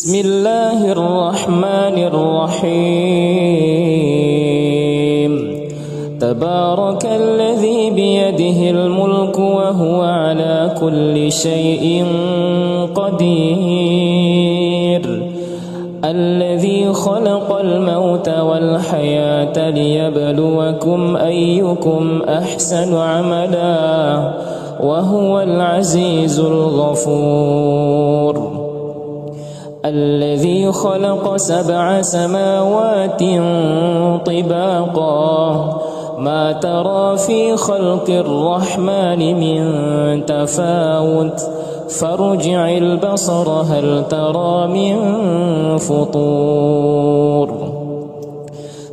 بسم الله الرحمن الرحيم. تبارك الذي بيده الملك وهو على كل شيء قدير. الذي خلق الموت والحياة ليبلوكم أيكم أحسن عملا وهو العزيز الغفور. الذي خلق 7 سماوات طباقا ما ترى في خلق الرحمن من تفاوت فارجع البصر هل ترى من فطور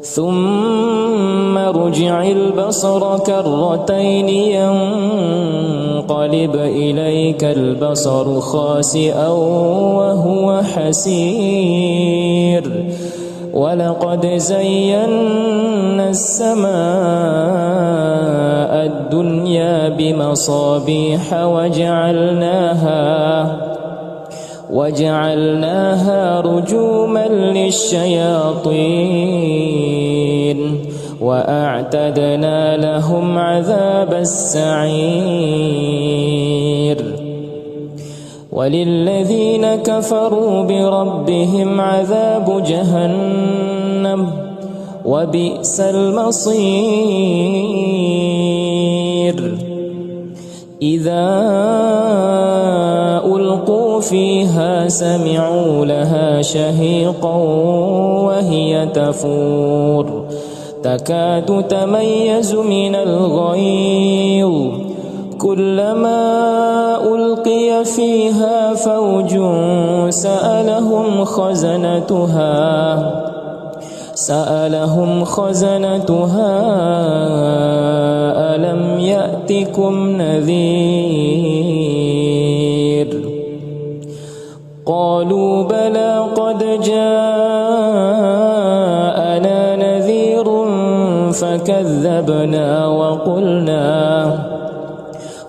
ثم ارجع البصر كرتين ينقلب إليك البصر خاسئا وهو حسير. ولقد زينا السماء الدنيا بمصابيح وجعلناها رجوما للشياطين وأعتدنا لهم عذاب السعير. وللذين كفروا بربهم عذاب جهنم وبئس المصير. إذا ألقوا فيها سمعوا لها شهيقا وهي تفور تكاد تميز من الغيظ كلما ألقي فيها فوج سألهم خزنتها ألم يأتكم نذير قالوا بلى قد جاءنا نذير فكذبنا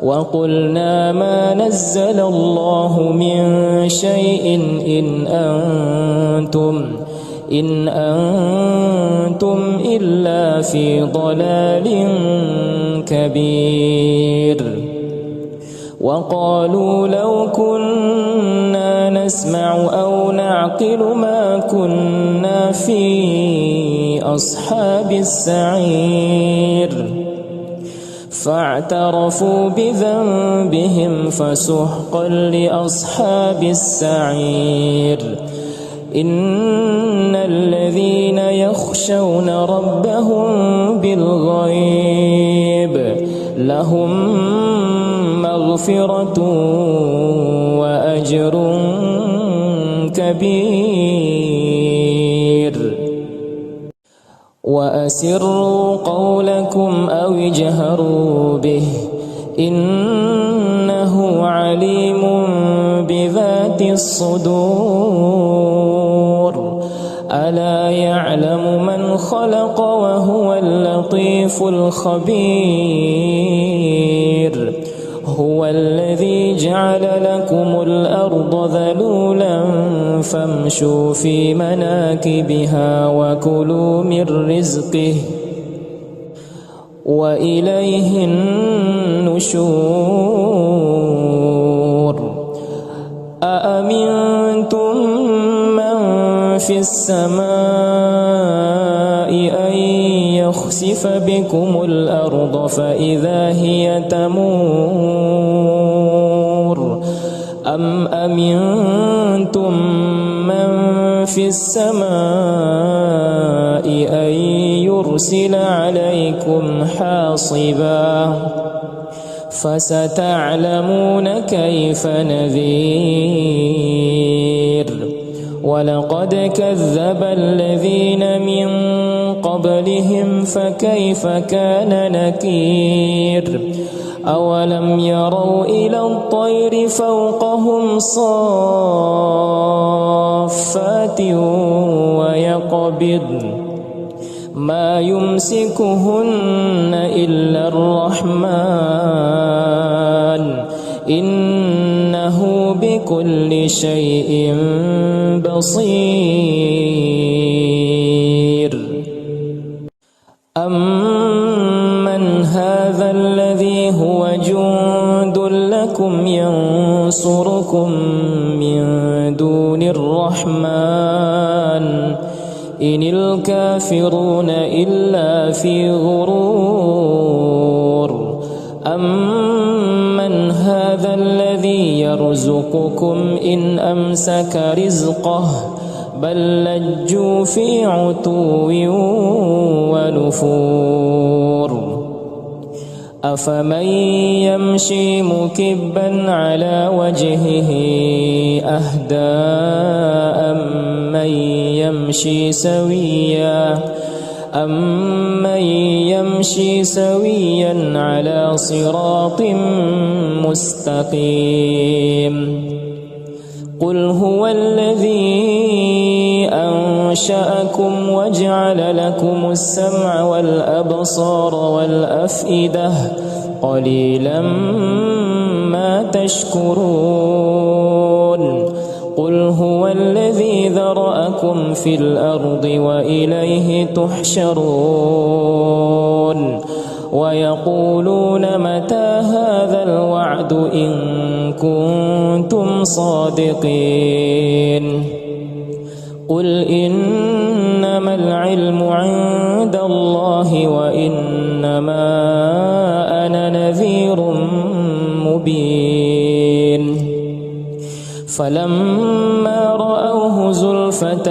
وقلنا ما نزل الله من شيء إن أنتم إلا في ضلال كبير. وقالوا لو كنا نسمع أو نعقل ما كنا في أصحاب السعير فاعترفوا بذنبهم فسحقا لأصحاب السعير. إن الذين يخشون ربهم بالغيب لهم مغفرة وأجر كبير. وأسروا قولكم أو اجهروا به إنه عليم بذات الصدور. ألا يعلم من خلق وهو اللطيف الخبير. هو الذي جعل لكم الأرض ذلولا فامشوا في مناكبها وكلوا من رزقه وإليه النشور. أأمنتم من في السماء أن يخسف بكم الأرض فإذا هي تمور أم أمنتم من في السماء أن يرسل عليكم حاصبا فستعلمون كيف نذير. ولقد كذب الذين من قبلهم فكيف كان نكير. أولم يروا إلى الطير فوقهم صافات ويقبضن ما يمسكهن إلا الرحمن إنه بكل شيء بصير. أمن هذا الذي هو جند لكم ينصركم من دون الرحمن إن الكافرون إلا في غرور. أمن هذا الذي يرزقكم إن أمسك رزقه بل لجوا في عتو ونفور. أفمن يمشي مكبا على وجهه أهدى أمن يمشي سويا على صراط مستقيم. قل هو الذي أنشأكم وجعل لكم السمع والأبصار والأفئدة قليلا ما تشكرون. قل هو الذي ذرأكم في الأرض وإليه تحشرون. ويقولون متى هذا الوعد إن كنتم صادقين. قل إنما العلم عند الله وإنما أنا نذير مبين. فلما رأوه زلفة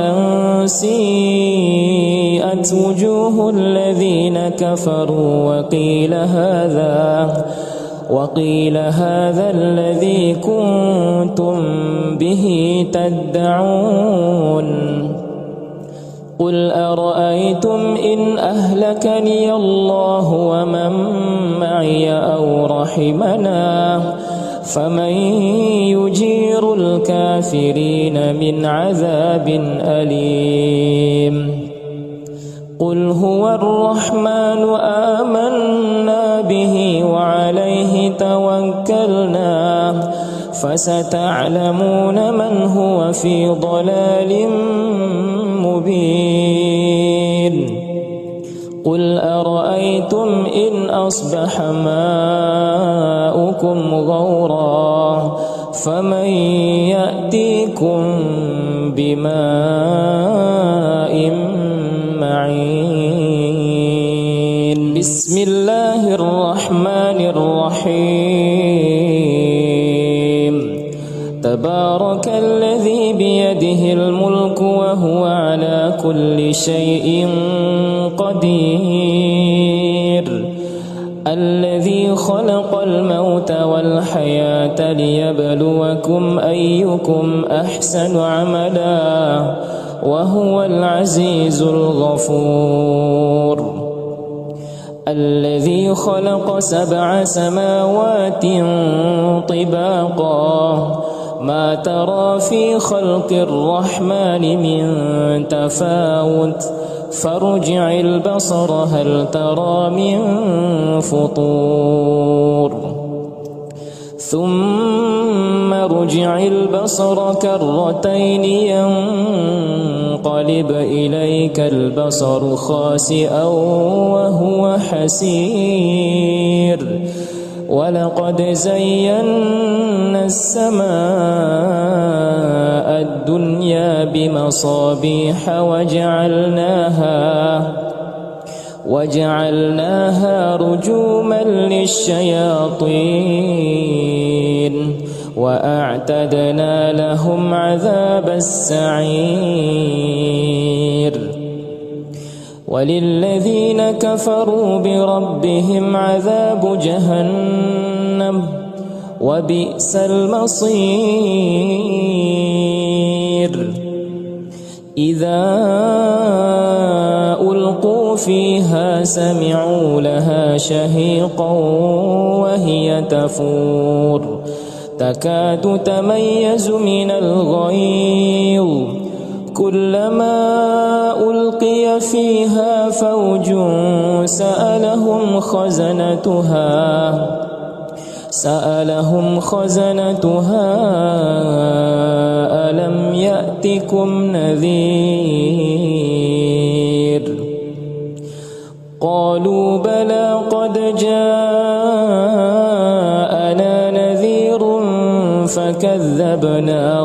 سيئت وجوه الذين كفروا وقيل هذا الذي كنتم به تدعون. قل أرأيتم إن أهلكني الله ومن معي أو رحمنا فمن يجير الكافرين من عذاب أليم. قل هو الرحمن آمنا به وعليه توكلنا فستعلمون من هو في ضلال مبين. قل أرأيتم إن أصبح ماؤكم غورا فمن يأتيكم بماء معين. بسم الله الرحمن الرحيم. تبارك الذي بيده الملك وهو على كل شيء قدير. الذي خلق الموت والحياة ليبلوكم أيكم أحسن عملا وهو العزيز الغفور. الذي خلق 7 سماوات طباقا ما ترى في خلق الرحمن من تفاوت فارجع البصر هل ترى من فطور. ثم ارجع البصر كرتين ينقلب إليك البصر خاسئا وهو حسير. ولقد زينا السماء الدنيا بمصابيح وجعلناها رجوما للشياطين وأعتدنا لهم عذاب السعير. وللذين كفروا بربهم عذاب جهنم وبئس المصير. إذا ألقوا فيها سمعوا لها شهيقا وهي تفور تكاد تميز من الغيظ كلما ألقي فيها فوج سألهم سألهم خزنتها ألم يأتكم نذير قالوا بلى قد جاءنا نذير فكذبنا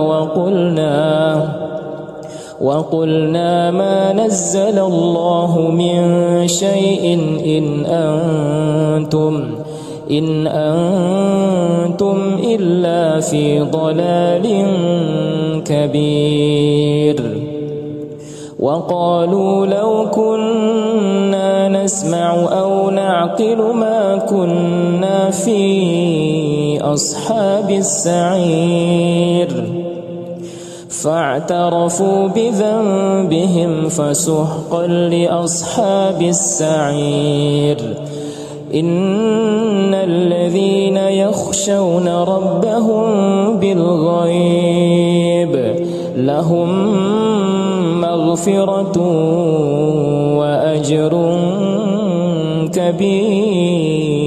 وقلنا ما نزل الله من شيء إن أنتم إلا في ضلال كبير وقالوا لو كنا نسمع أو نعقل ما كنا في أصحاب السعير فاعترفوا بذنبهم فسحقا لأصحاب السعير إن الذين يخشون ربهم بالغيب لهم مغفرة وأجر كبير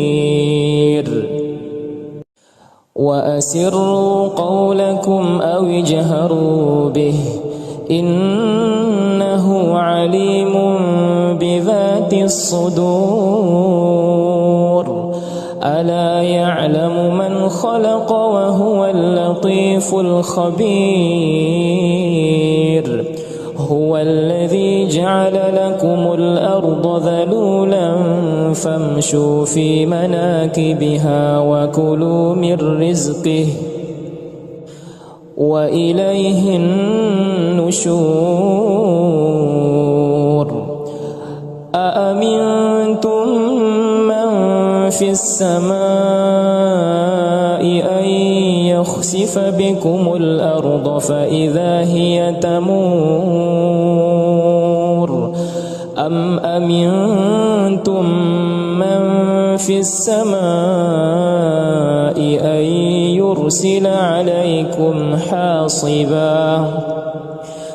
وأسروا قولكم أو اجهروا به إنه عليم بذات الصدور ألا يعلم من خلق وهو اللطيف الخبير هو الذي جعل لكم الأرض ذلولا فامشوا في مناكبها وكلوا من رزقه وإليه النشور أأمنتم من في السماء أن يخسف بكم الأرض فإذا هي تمور أم أمنتم من في السماء أن يرسل عليكم حاصبا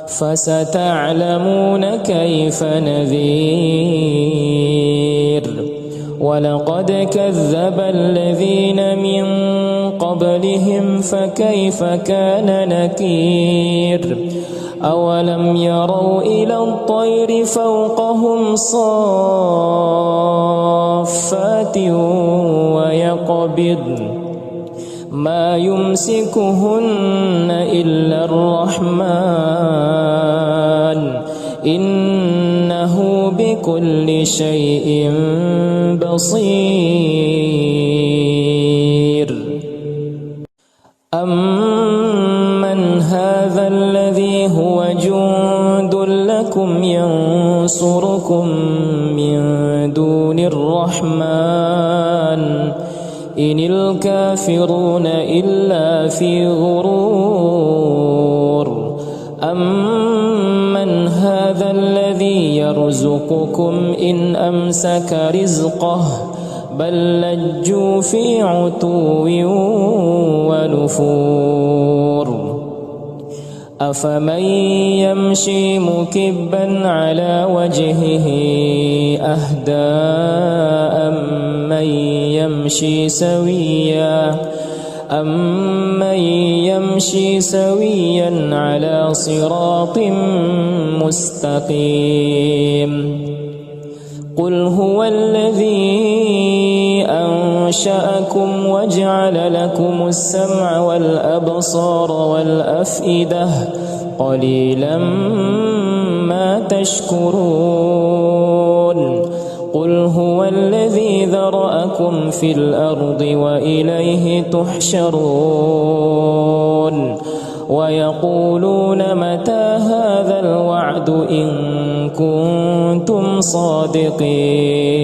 فستعلمون كيف نذير ولقد كذب الذين من قبلهم فكيف كان نكير أولم يروا إلى الطير فوقهم صافات ويقبضن ما يمسكهن إلا الرحمن إنه بكل شيء بصير أمن هذا الذي هو جند لكم ينصركم من دون الرحمن إن الكافرون إلا في غرور أمن هذا الذي يرزقكم إن أمسك رزقه بل لجوا في عتو ونفور أفمن يمشي مكبا على وجهه أهدى أمن يمشي سويا على صراط مستقيم قل هو الذي أنشأكم وجعل لكم السمع والأبصار والأفئدة قليلا ما تشكرون قل هو الذي ذرأكم في الأرض وإليه تحشرون ويقولون متى هذا الوعد إن كنتم صادقين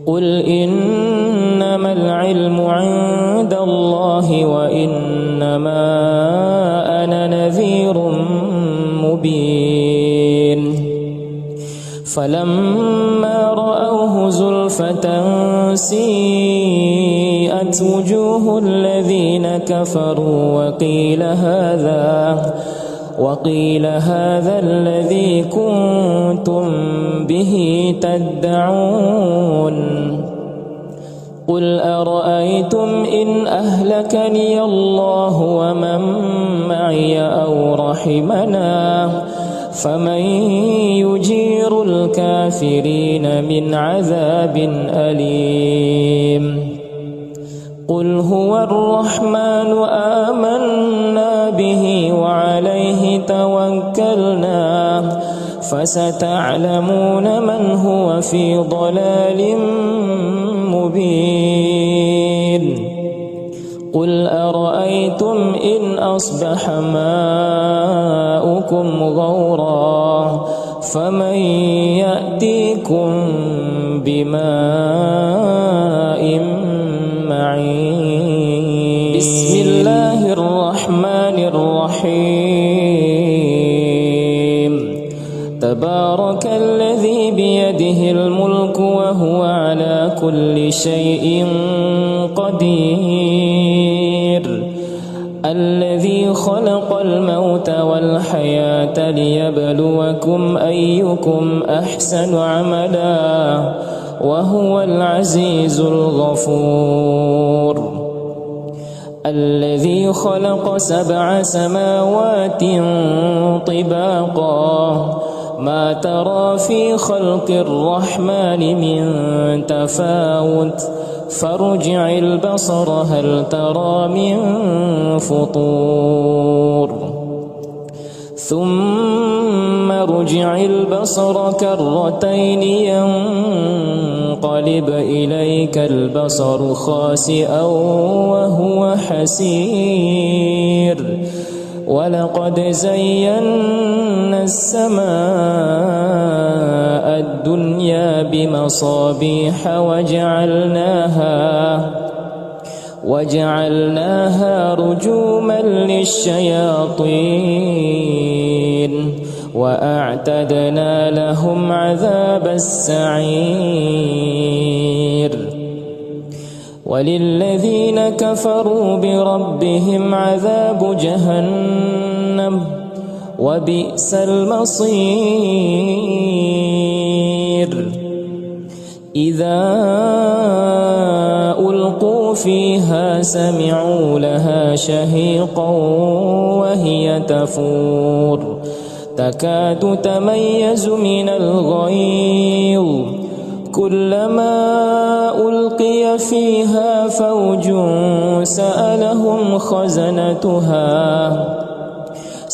قل إنما العلم عند الله وإنما أنا نذير مبين فلما رأوه زلفة سيئت وجوه الذين كفروا وقيل هذا الذي كنتم به تدعون قل أرأيتم إن أهلكني الله ومن معي أو رحمنا فمن يجير الكافرين من عذاب أليم قل هو الرحمن آمنا به وعليه توكلنا فستعلمون من هو في ضلال مبين قل أرأيتم إن أصبح ماؤكم غورا فمن يأتيكم بماء معين بسم الله الرحمن الرحيم تبارك الذي بيده الملك وهو على كل شيء قدير الذي خلق الموت والحياة ليبلوكم أيكم أحسن عملا وهو العزيز الغفور الذي خلق 7 سماوات طباقا ما ترى في خلق الرحمن من تفاوت فارجع البصر هل ترى من فطور ثم ارجع البصر كرتين ينقلب إليك البصر خاسئا وهو حسير ولقد زينا السماء الدنيا بمصابيح وجعلناها رجوما للشياطين وأعتدنا لهم عذاب السعير وللذين كفروا بربهم عذاب جهنم وبئس المصير إذا ألقوا فيها سمعوا لها شهيقا وهي تفور تكاد تميز من الغيظ كلما ألقي فيها فوج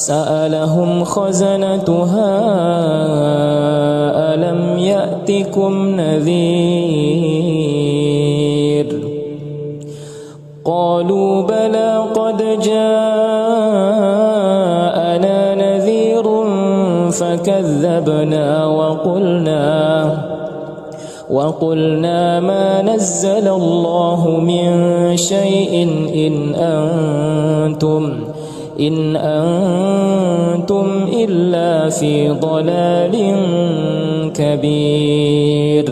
سألهم خزنتها ألم يأتكم نذير قالوا بلى قد جاءنا نذير فكذبنا وقلنا ما نزل الله من شيء إن أنتم إلا في ضلال كبير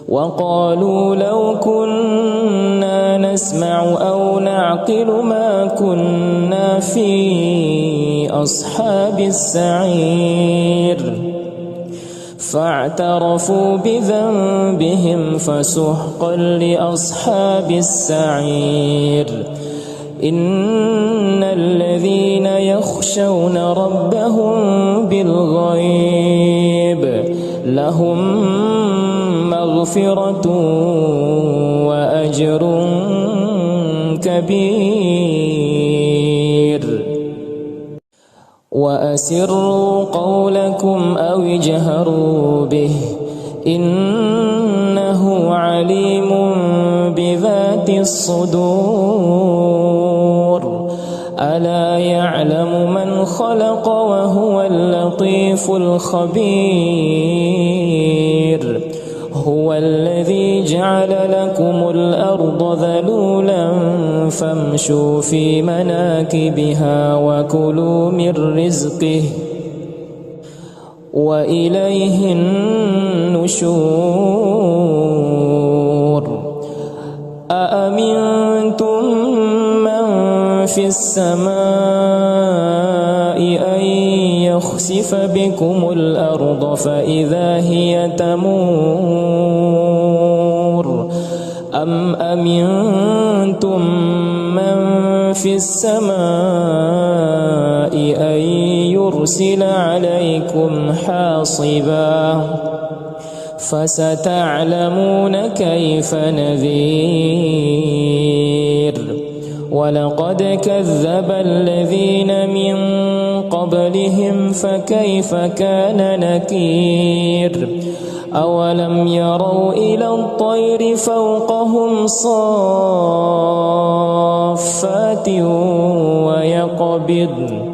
وقالوا لو كنا نسمع أو نعقل ما كنا في أصحاب السعير فاعترفوا بذنبهم فسحقا لأصحاب السعير إن الذين يخشون ربهم بالغيب لهم مغفرة وأجر كبير وأسروا قولكم أو اجهروا به إنه عليم بذات الصدور ألا يعلم من خلق وهو اللطيف الخبير هو الذي جعل لكم الأرض ذلولا فامشوا في مناكبها وكلوا من رزقه وإليه النشور أأمنتم من في السماء أن يخسف بكم الأرض فإذا هي تمور أم أمنتم من في السماء أن يرسل عليكم حاصبا فستعلمون كيف نذير ولقد كذب الذين من قبلهم فكيف كان نكير أولم يروا إلى الطير فوقهم صافات ويقبضن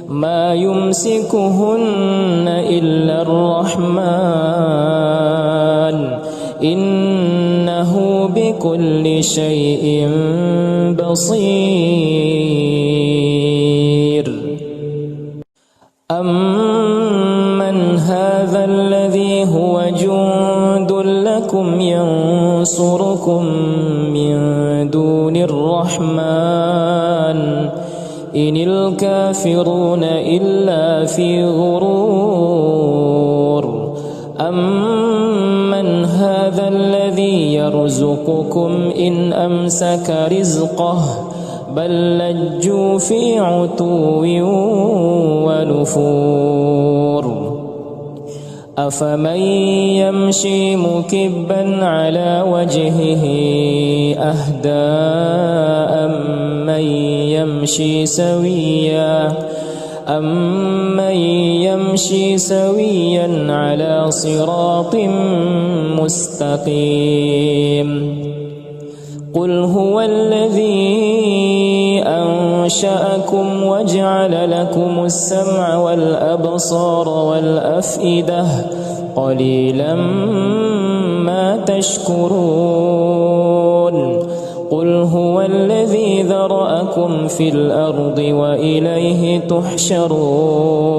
ما يمسكهن إلا الرحمن إنه بكل شيء بصير أمن هذا الذي هو جند لكم ينصركم من دون الرحمن إن الكافرون إلا في غرور أمن هذا الذي يرزقكم إن أمسك رزقه بل لجوا في عتو ونفور أفمن يمشي مكبا على وجهه أهدى أمن يمشي سويا على صراط مستقيم قل هو الذي أنشأكم وجعل لكم السمع والأبصار والأفئدة قليلا ما تشكرون قل هو الذي ذرأكم في الأرض وإليه تحشرون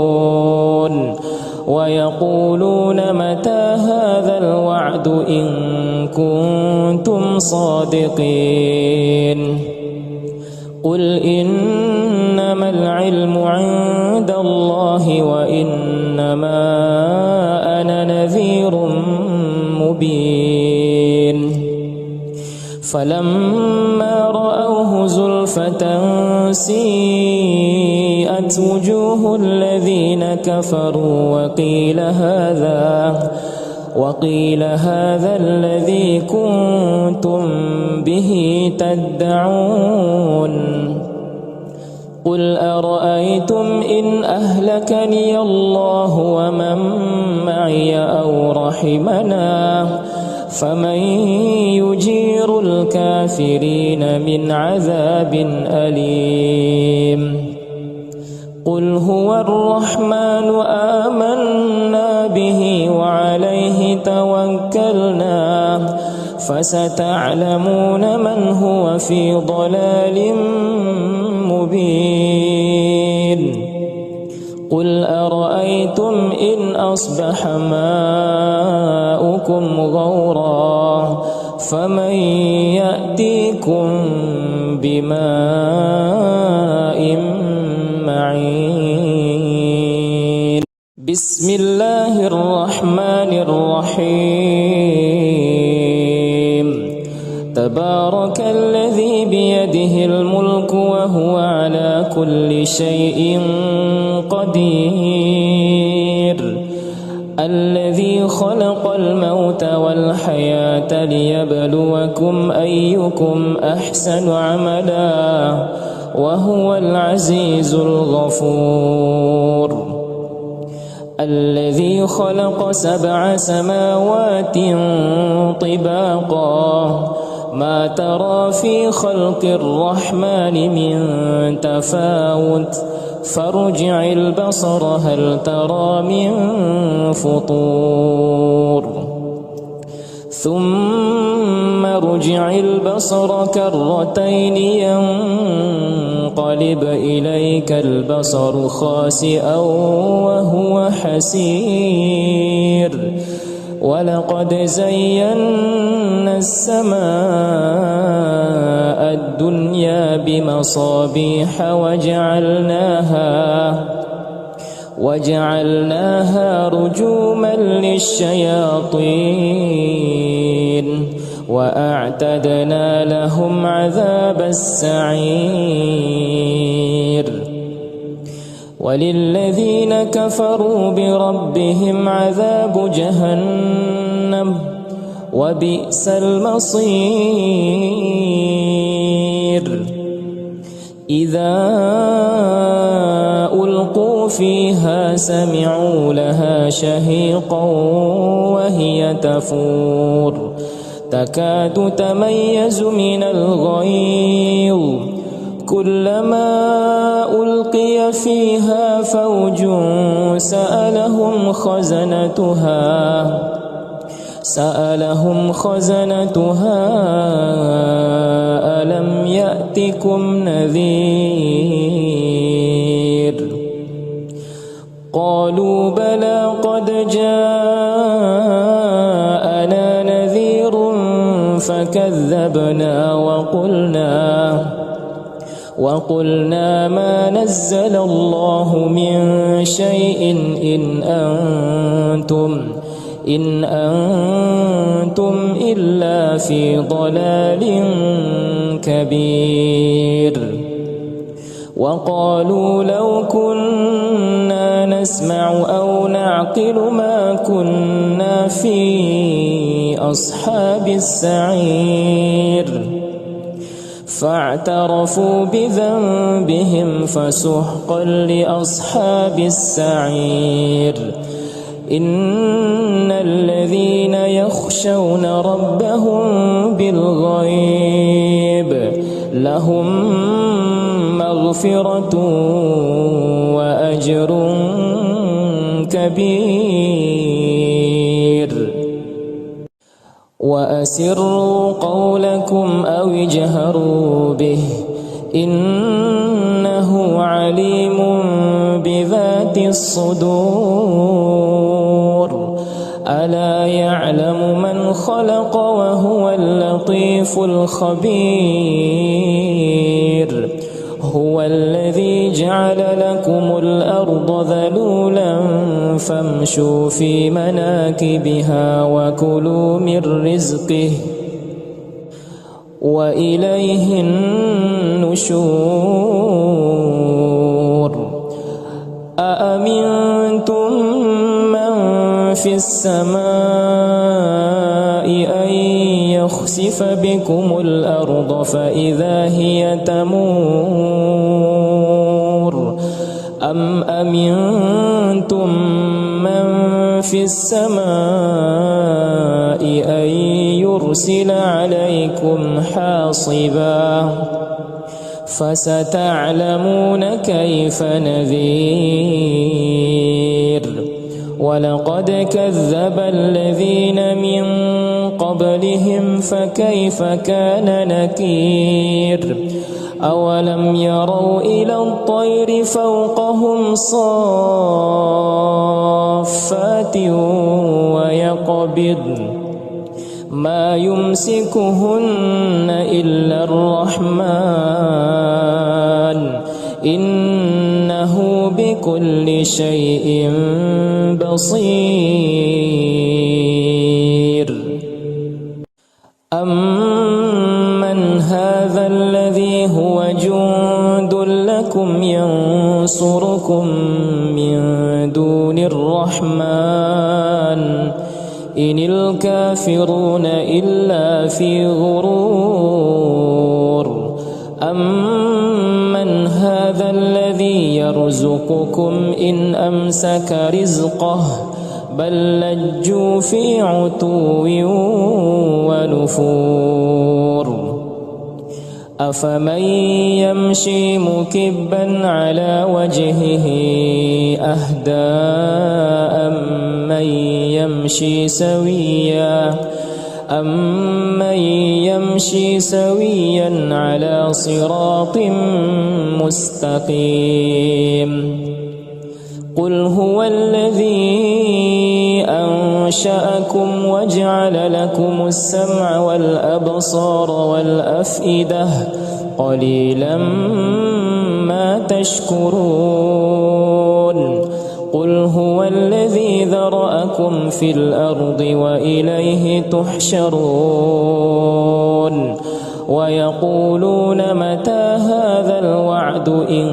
ويقولون متى هذا الوعد إن كنتم صادقين قل إنما العلم عند الله وإنما أنا نذير مبين فلما رأوه زلفة سيئت وجوه الذين كفروا وقيل هذا الذي كنتم به تدعون قل أرأيتم إن أهلكني الله ومن معي أو رحمنا فمن يجير الكافرين من عذاب أليم قل هو الرحمن آمنا به وعليه توكلنا فستعلمون من هو في ضلال مبين قل أرأيتم إن أصبح ماؤكم غورا فمن يأتيكم بماء معين بسم الله الرحمن الرحيم تبارك الذي بيده الملك وهو على كل شيء قدير الذي خلق الموت والحياة ليبلوكم أيكم أحسن عملا وهو العزيز الغفور الذي خلق 7 سماوات طباقا ما ترى في خلق الرحمن من تفاوت فارجع البصر هل ترى من فطور ثم ارجع البصر كرتين ينقلب إليك البصر خاسئا وهو حسير ولقد زينا السماء الدنيا بمصابيح وجعلناها رجوما للشياطين وأعتدنا لهم عذاب السعير وللذين كفروا بربهم عذاب جهنم وبئس المصير إذا ألقوا فيها سمعوا لها شهيقا وهي تفور تكاد تميز من الغيظ كلما ألقي فيها فوج سألهم خزنتها ألم يأتكم نذير قالوا بلى قد جاءنا نذير فكذبنا وقلنا ما نزل الله من شيء إن أنتم إلا في ضلال كبير وقالوا لو كنا نسمع أو نعقل ما كنا في أصحاب السعير فاعترفوا بذنبهم فسحقا لأصحاب السعير إن الذين يخشون ربهم بالغيب لهم مغفرة وأجر كبير وأسروا قولكم أو اجهروا به إنه عليم بذات الصدور ألا يعلم من خلق وهو اللطيف الخبير هو الذي جعل لكم الأرض ذلولا فامشوا في مناكبها وكلوا من رزقه وإليه النشور أأمنتم من في السماء أن يخسف بكم الأرض فإذا هي تمور أم أمنتم من في السماء أن يرسل عليكم حاصبا فستعلمون كيف نذير ولقد كذب الذين من قبلهم فكيف كان نكير أولم يروا إلى الطير فوقهم صافات ويقبضن ما يمسكهن إلا الرحمن إنه بكل شيء بصير أمن هذا الذي هو جند لكم ينصركم من دون الرحمن إن الكافرون إلا في غرور أمن هذا الذي يرزقكم إن أمسك رزقه بل لجوا في عتو ونفور أفمن يمشي مكبا على وجهه أهدى أمن يمشي سويا على صراط مستقيم قل هو الذي أنشأكم وجعل لكم السمع والأبصار والأفئدة قليلا ما تشكرون قل هو الذي ذرأكم في الأرض وإليه تحشرون ويقولون متى هذا الوعد إن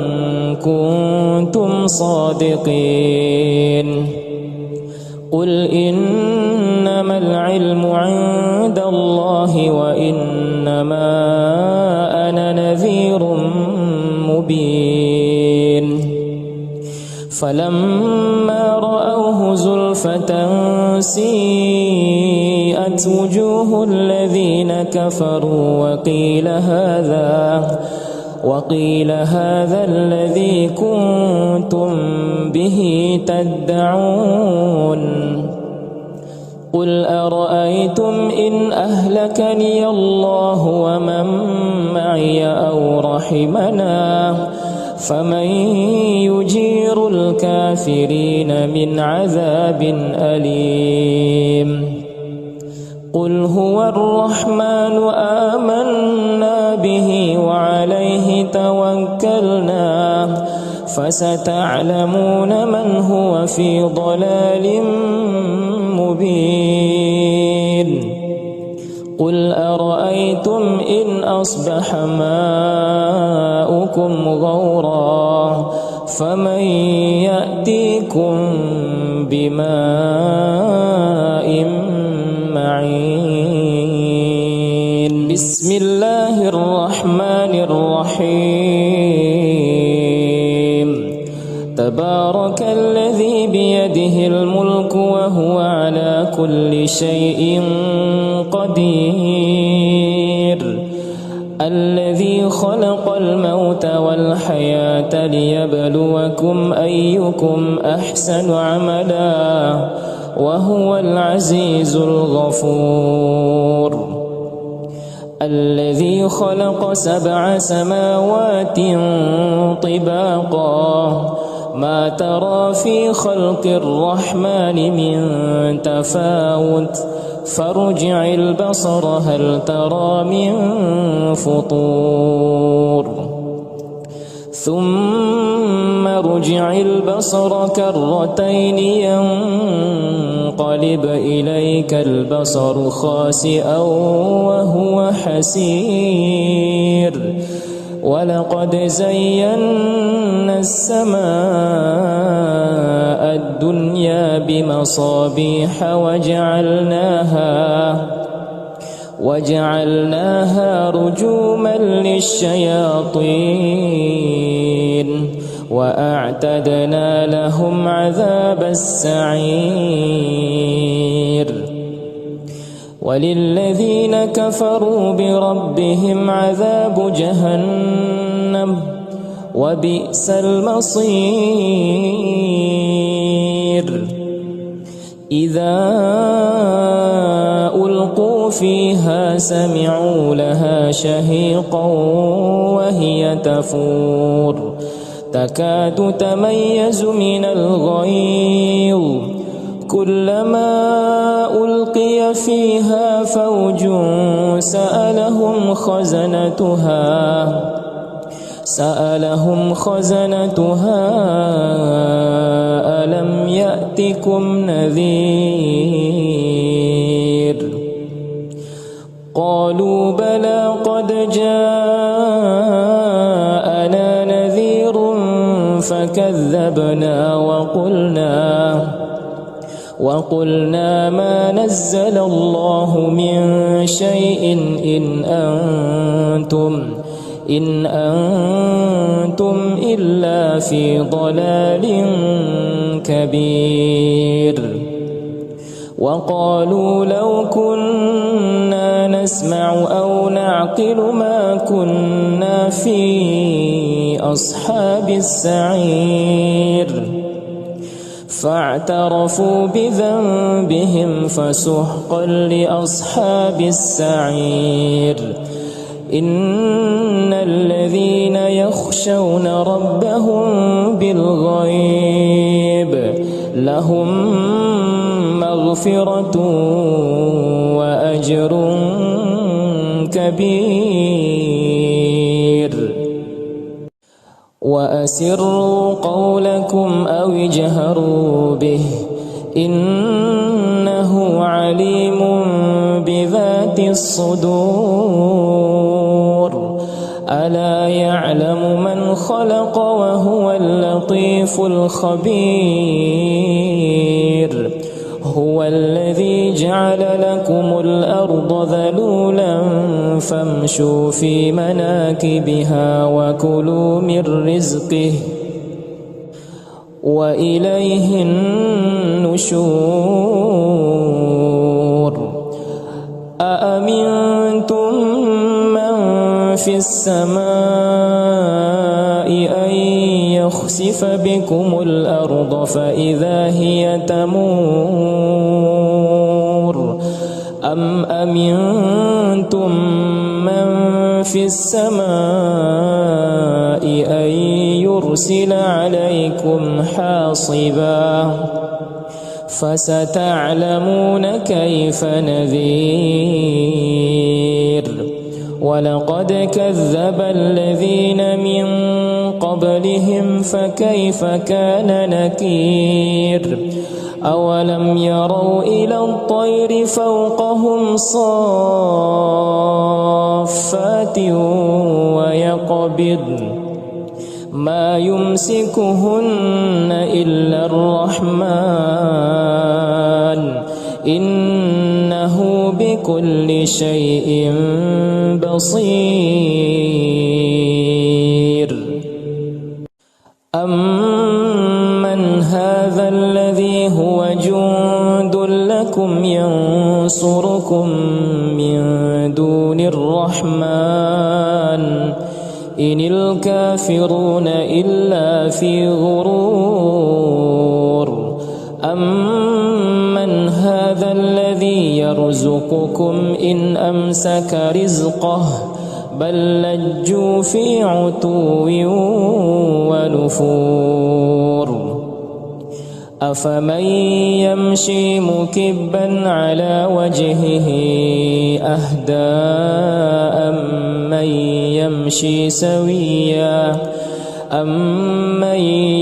كنتم صادقين قل إنما العلم عند الله وإنما أنا نذير مبين فلما رأوه زلفة سيئت وجوه الذين كفروا وقيل هذا الذي كنتم به تدعون قل أرأيتم إن أهلكني الله ومن معي أو رحمنا فمن يجير الكافرين من عذاب أليم قل هو الرحمن آمنا به وعليه توكلنا فستعلمون من هو في ضلال مبين قل أرأيتم إن أصبح ماؤكم غورا فمن يأتيكم بماء معين بسم الله الرحمن الرحيم تبارك الذي بيده الملك وهو على كل شيء قدير الذي خلق الموت والحياة ليبلوكم أيكم أحسن عملا وهو العزيز الغفور الذي خلق 7 سماوات طباقا ما ترى في خلق الرحمن من تفاوت فارجع البصر هل ترى من فطور ثم ارجع البصر كرتين ينقلب إليك البصر خاسئا وهو حسير ولقد زينا السماء الدنيا بمصابيح وجعلناها رجوما للشياطين وأعتدنا لهم عذاب السعير وللذين كفروا بربهم عذاب جهنم وبئس المصير إذا ألقوا فيها سمعوا لها شهيقا وهي تفور تكاد تميز من الغيظ كلما ألقي فيها فوج سألهم خزنتها ألم يأتكم نذير قالوا بلى قد جاءنا نذير فكذبنا وقلنا ما نزل الله من شيء إن أنتم إلا في ضلال كبير وقالوا لو كنا نسمع أو نعقل ما كنا في أصحاب السعير فاعترفوا بذنبهم فسحقا لأصحاب السعير إن الذين يخشون ربهم بالغيب لهم مغفرة وأجر كبير وأسروا قولكم أو اجهروا به إنه عليم بذات الصدور ألا يعلم من خلق وهو اللطيف الخبير هو الذي جعل لكم الأرض ذلولا فامشوا في مناكبها وكلوا من رزقه وإليه النشور أأمنتم من في السماء أن يخسف بكم الأرض فإذا هي تمور أم أمنتم من في السماء أن يرسل عليكم حاصبا فستعلمون كيف نذير ولقد كذب الذين من قبلهم فكيف كان نكير أولم يروا إلى الطير فوقهم صافات ويقبضن ما يمسكهن إلا الرحمن إنه بكل شيء بصير أمن هذا الذي هو جند لكم ينصركم من دون الرحمن إن الكافرون إلا في غرور أمن هذا الذي يرزقكم إن أمسك رزقه بل لجوا في عتو ونفور أفمن يمشي مكبا على وجهه أهدى أمن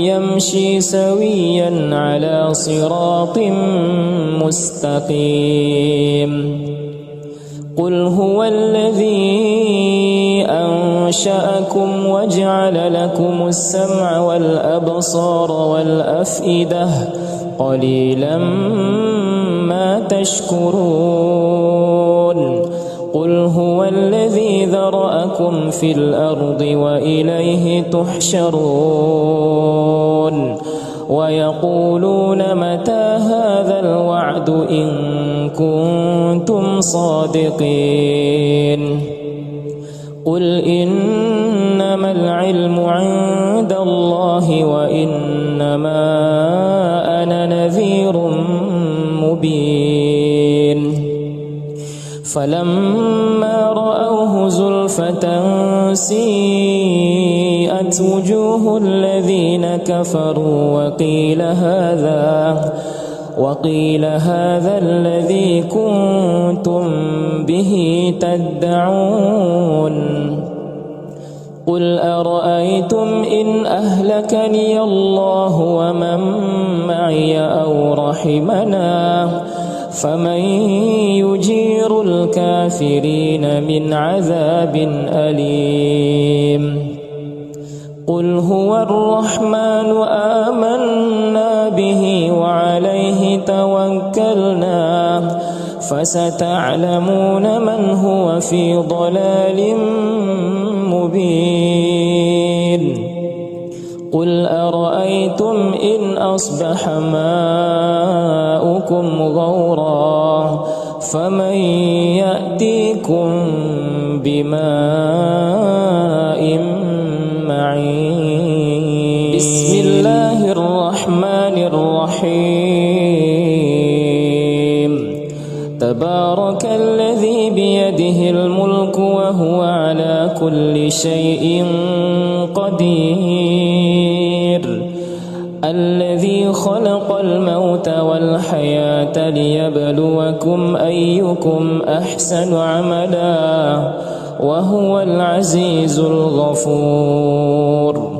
يمشي سويا على صراط مستقيم قل هو الذي أنشأكم وجعل لكم السمع والأبصار والأفئدة قليلا ما تشكرون قل هو الذي ذرأكم في الأرض وإليه تحشرون ويقولون متى هذا الوعد إن كنتم صادقين قل إنما العلم عند الله وإنما أنا نذير مبين فلما رأوه زلفة سيئت وجوه الذين كفروا وقيل هذا الذي كنتم به تدعون قل أرأيتم إن أهلكني الله ومن معي أو رحمنا فمن يجير الكافرين من عذاب أليم قل هو الرحمن آمنا به وعليه توكلنا فستعلمون من هو في ضلال مبين قل أرأيتم إن أصبح ماؤكم غورا فمن يأتيكم بماء معين بسم الله الرحمن الرحيم تبارك الذي بيده الملك وهو على كل شيء قدير الذي خلق الموت والحياة ليبلوكم أيكم أحسن عملا وهو العزيز الغفور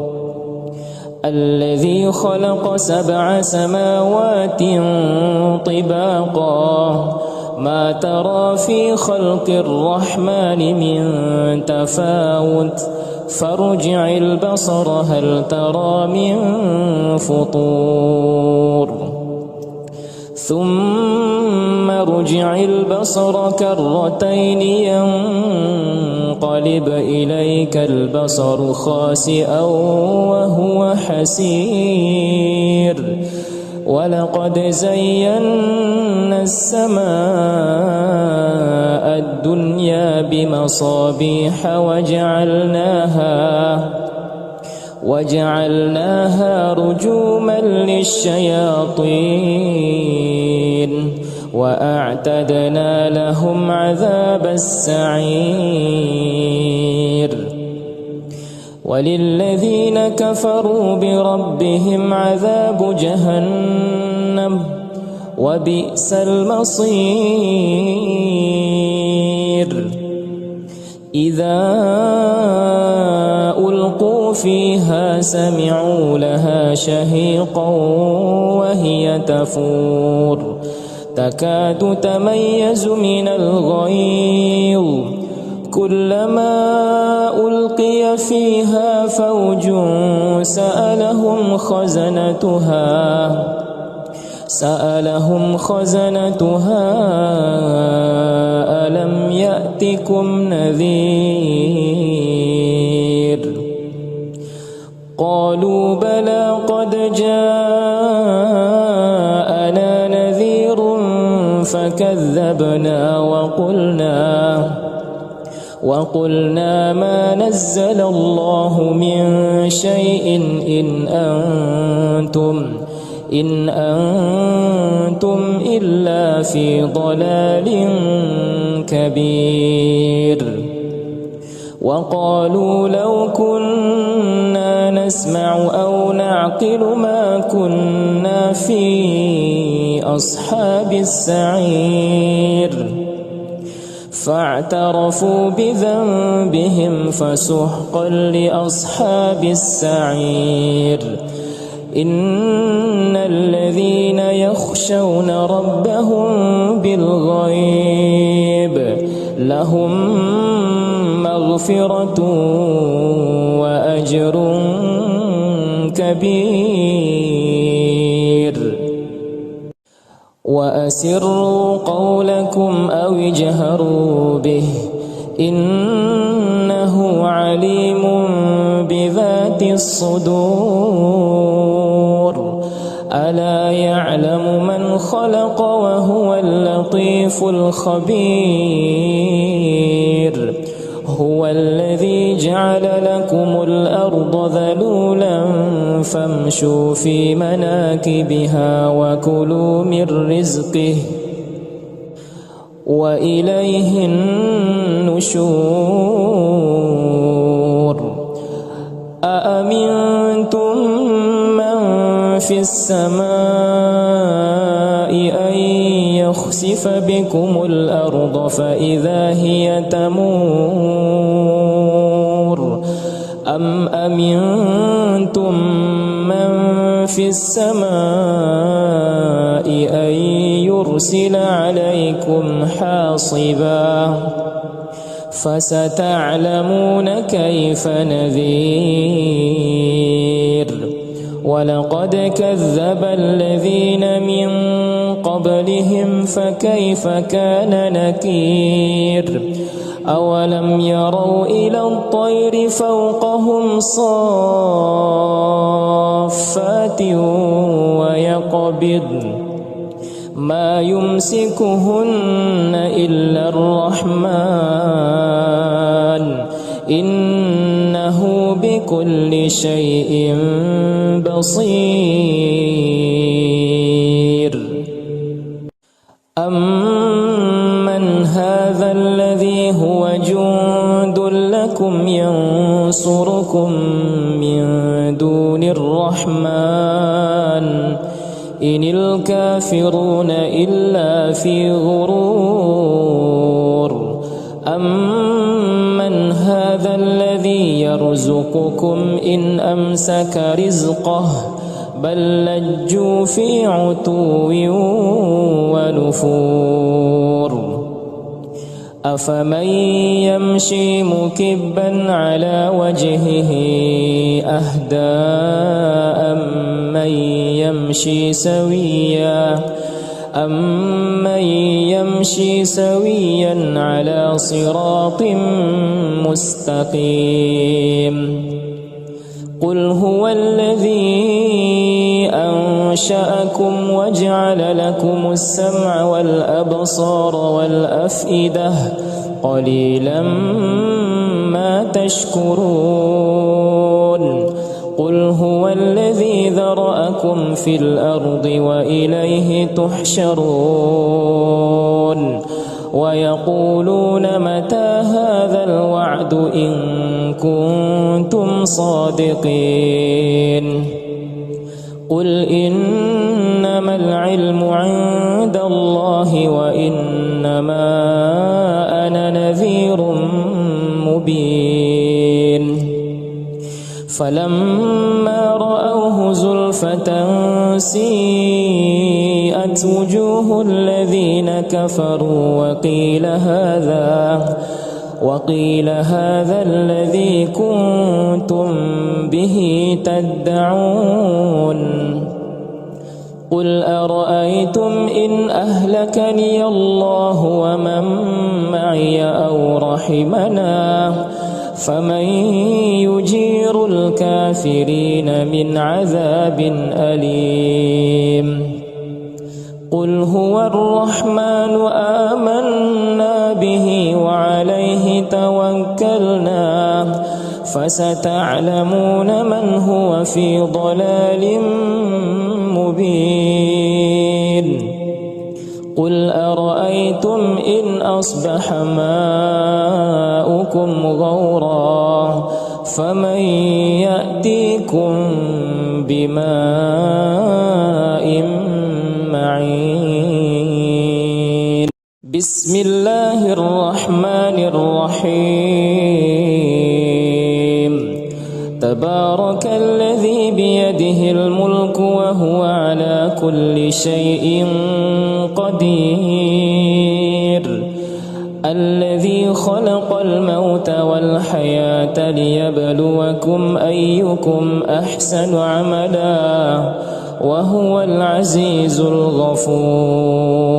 الذي خلق 7 سماوات طباقا ما ترى في خلق الرحمن من تفاوت فارجع البصر هل ترى من فطور ثم ارجع البصر كرتين ينقلب إليك البصر خاسئا وهو حسير ولقد زينا السماء الدنيا بمصابيح وجعلناها رجوما للشياطين وأعتدنا لهم عذاب السعير وللذين كفروا بربهم عذاب جهنم وبئس المصير إذا ألقوا فيها سمعوا لها شهيقا وهي تفور تكاد تميز من الغيظ كلما ألقي فيها فوج سألهم خزنتها ألم يأتكم نذير قالوا بلى قد جاءنا نذير فكذبنا وقلنا ما نزل الله من شيء إن أنتم إلا في ضلال كبير وقالوا لو كنا نسمع أو نعقل ما كنا في أصحاب السعير فاعترفوا بذنبهم فسحقا لأصحاب السعير إن الذين يخشون ربهم بالغيب لهم مغفرة وأجر كبير وأسروا قولكم أو اجهروا به إنه عليم بذات الصدور ألا يعلم من خلق وهو اللطيف الخبير هو الذي جعل لكم الأرض ذلولا فامشوا في مناكبها وكلوا من رزقه وإليه النشور أأمنتم من في السماء أن يخسف بكم الأرض فإذا هي تمور أم أمنتم من في السماء أن يرسل عليكم حاصبا فستعلمون كيف نذير ولقد كذب الذين من قبلهم فكيف كان نكير أولم يروا إلى الطير فوقهم صافات ويقبضن ما يمسكهن إلا الرحمن إنه بكل شيء بصير أمن هذا الذي هو جند لكم ينصركم من دون الرحمن إن الكافرون إلا في غرور أمن هذا الذي يرزقكم إن أمسك رزقه بل لجوا في عتو ونفور أفمن يمشي مكبا على وجهه أهدى أمن يمشي سويا على صراط مستقيم قل هو الذي أنشأكم وجعل لكم السمع والأبصار والأفئدة قليلا ما تشكرون قل هو الذي ذرأكم في الأرض وإليه تحشرون ويقولون متى هذا الوعد إن كنتم صادقين قل إنما العلم عند الله وإنما أنا نذير مبين فلما رأوه زلفة سيئت وجوه الذين كفروا وقيل هذا الذي كنتم به تدعون قل أرأيتم إن أهلكني الله ومن معي أو رحمنا فمن يجير الكافرين من عذاب أليم قل هو الرحمن آمنا به وعليه توكلنا فستعلمون من هو في ضلال مبين قل أرأيتم إن أصبح ماؤكم غورا فمن يأتيكم بماء معين بسم الله الرحمن الرحيم تبارك الذي بيده الملك وهو على كل شيء قدير الذي خلق الموت والحياة ليبلوكم أيكم أحسن عملا وهو العزيز الغفور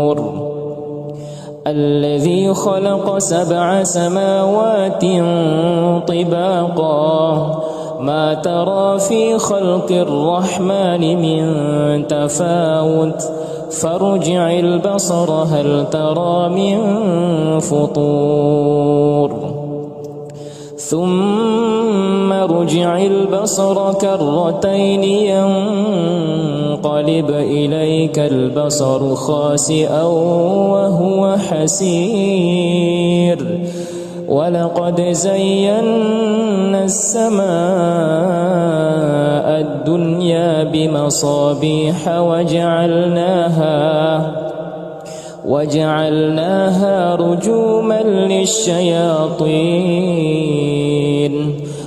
الذي خلق 7 سماوات طباقا ما ترى في خلق الرحمن من تفاوت فارجع البصر هل ترى من فطور ثم ارجع البصر كرتين ينقلب إليك البصر خاسئا وهو حسير ولقد زينا السماء الدنيا بمصابيح وجعلناها رجوما للشياطين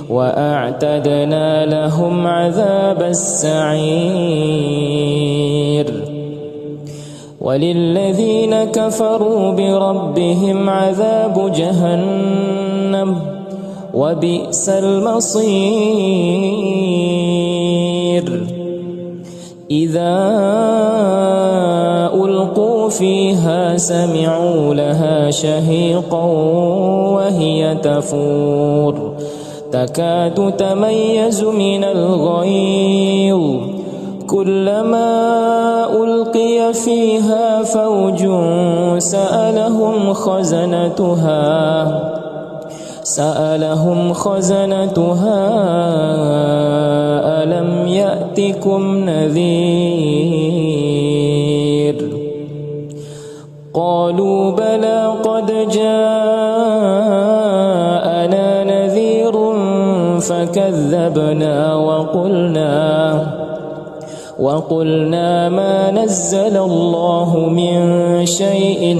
وأعتدنا لهم عذاب السعير وللذين كفروا بربهم عذاب جهنم وبئس المصير إذا ألقوا فيها سمعوا لها شهيقا وهي تفور تكاد تميز من الغيظ كلما ألقي فيها فوج سألهم خزنتها ألم يأتكم نذير قالوا بلى قد جاءنا نذير فكذبنا وقلنا ما نزل الله من شيء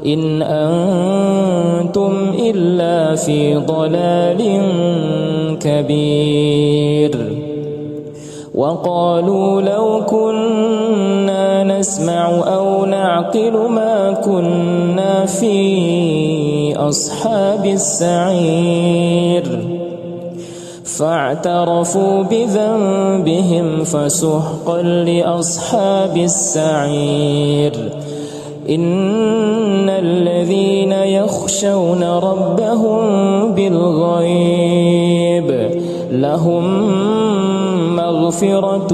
إن أنتم إلا في ضلال كبير وقالوا لو كنا نسمع أو نعقل ما كنا في أصحاب السعير فاعترفوا بذنبهم فسحقا لأصحاب السعير إن الذين يخشون ربهم بالغيب لهم مغفرة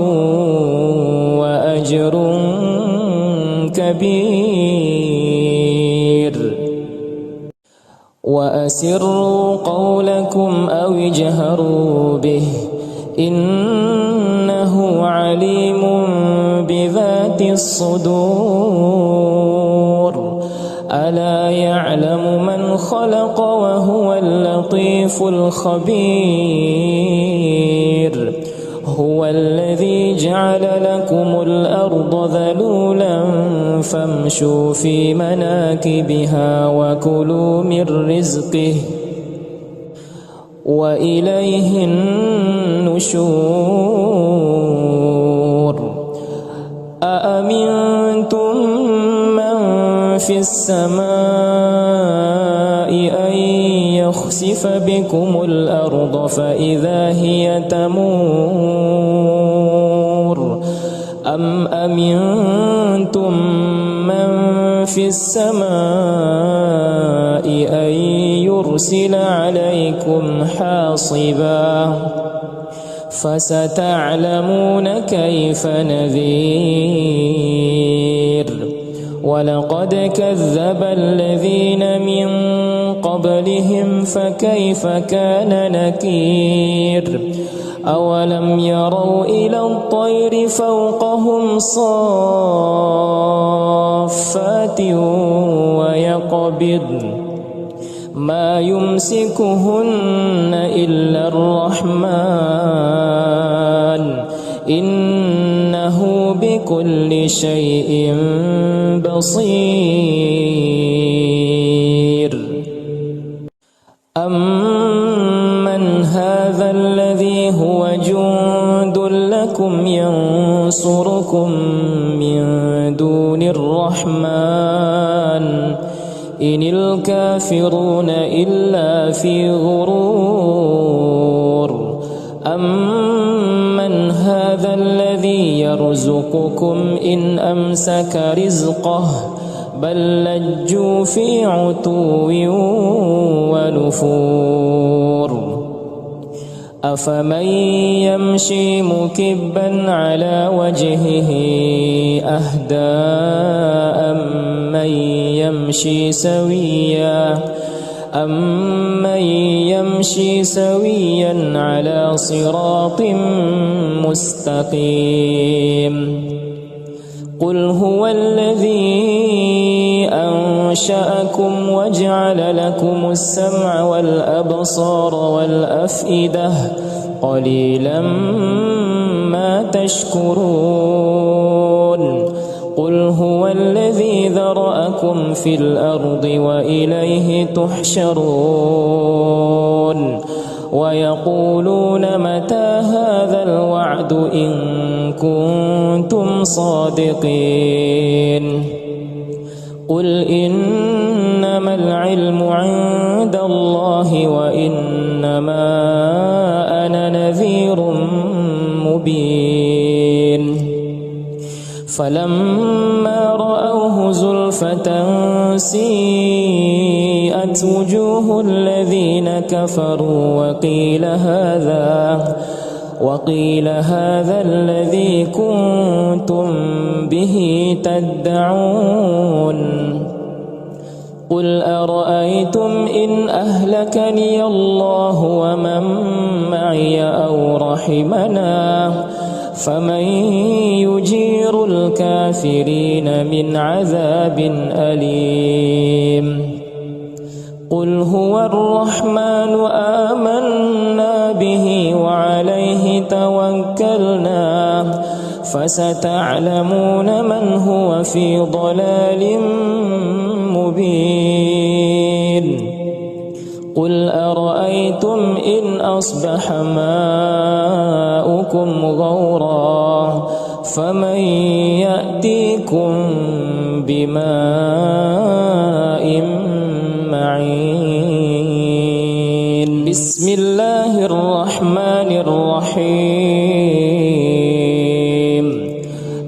وأجر كبير وأسروا قولكم أو اجهروا به إنه عليم بذات الصدور ألا يعلم من خلق وهو اللطيف الخبير هو الذي جعل لكم الأرض ذلولا فامشوا في مناكبها وكلوا من رزقه وإليه النشور أأمنتم من في السماء أن يخسف بكم الأرض فإذا هي تمور أم أمنتم من في السماء أن يرسل عليكم حاصبا فستعلمون كيف نذير ولقد كذب الذين من قبلهم فكيف كان نكير أولم يروا إلى الطير فوقهم صافات ويقبضن ما يمسكهن إلا الرحمن إنه بكل شيء بصير أمن هذا الذي هو جند لكم ينصركم من دون الرحمن إن الكافرون إلا في غرور أمن هذا الذي يرزقكم إن أمسك رزقه بل لجوا في عتو ونفور أفمن يمشي مكبا على وجهه أهدى أمن يمشي سويا على صراط مستقيم قل هو الذي أنشأكم وجعل لكم السمع والأبصار والأفئدة قليلا ما تشكرون قل هو الذي ذرأكم في الأرض وإليه تحشرون ويقولون متى هذا الوعد إن كنتم صادقين قل إنما العلم عند الله وإنما أنا نذير مبين فلما رأوه زلفة سيئت وجوه الذين كفروا وقيل هذا الذي كنتم به تدعون قل أرأيتم إن أهلكني الله ومن معي أو رحمنا فمن يجير الكافرين من عذاب أليم قل هو الرحمن آمنا به وعليه توكلنا فستعلمون من هو في ضلال مبين قل أرأيتم إن أصبح ماؤكم غورا فمن يأتيكم بماء معين. بسم الله الرحمن الرحيم.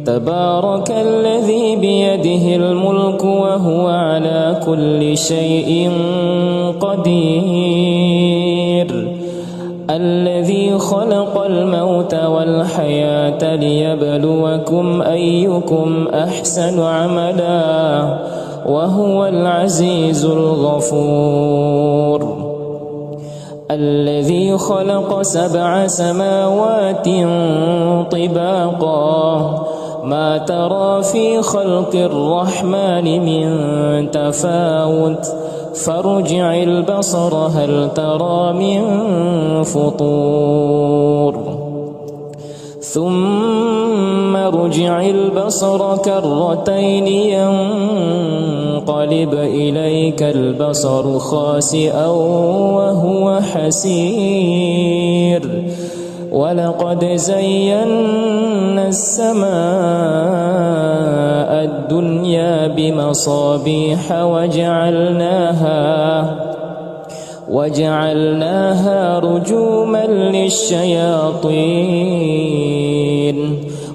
تبارك الذي بيده الملك وهو على كل شيء قدير. الذي خلق الموت والحياة ليبلوكم أيكم أحسن عملا وهو العزيز الغفور. الذي خلق 7 سماوات طباقا ما ترى في خلق الرحمن من تفاوت فارجع البصر هل ترى من فطور ثم ارجع البصر كرتين ينقلب إليك البصر خاسئا وهو حسير. ولقد زينا السماء الدنيا بمصابيح وجعلناها رجوما للشياطين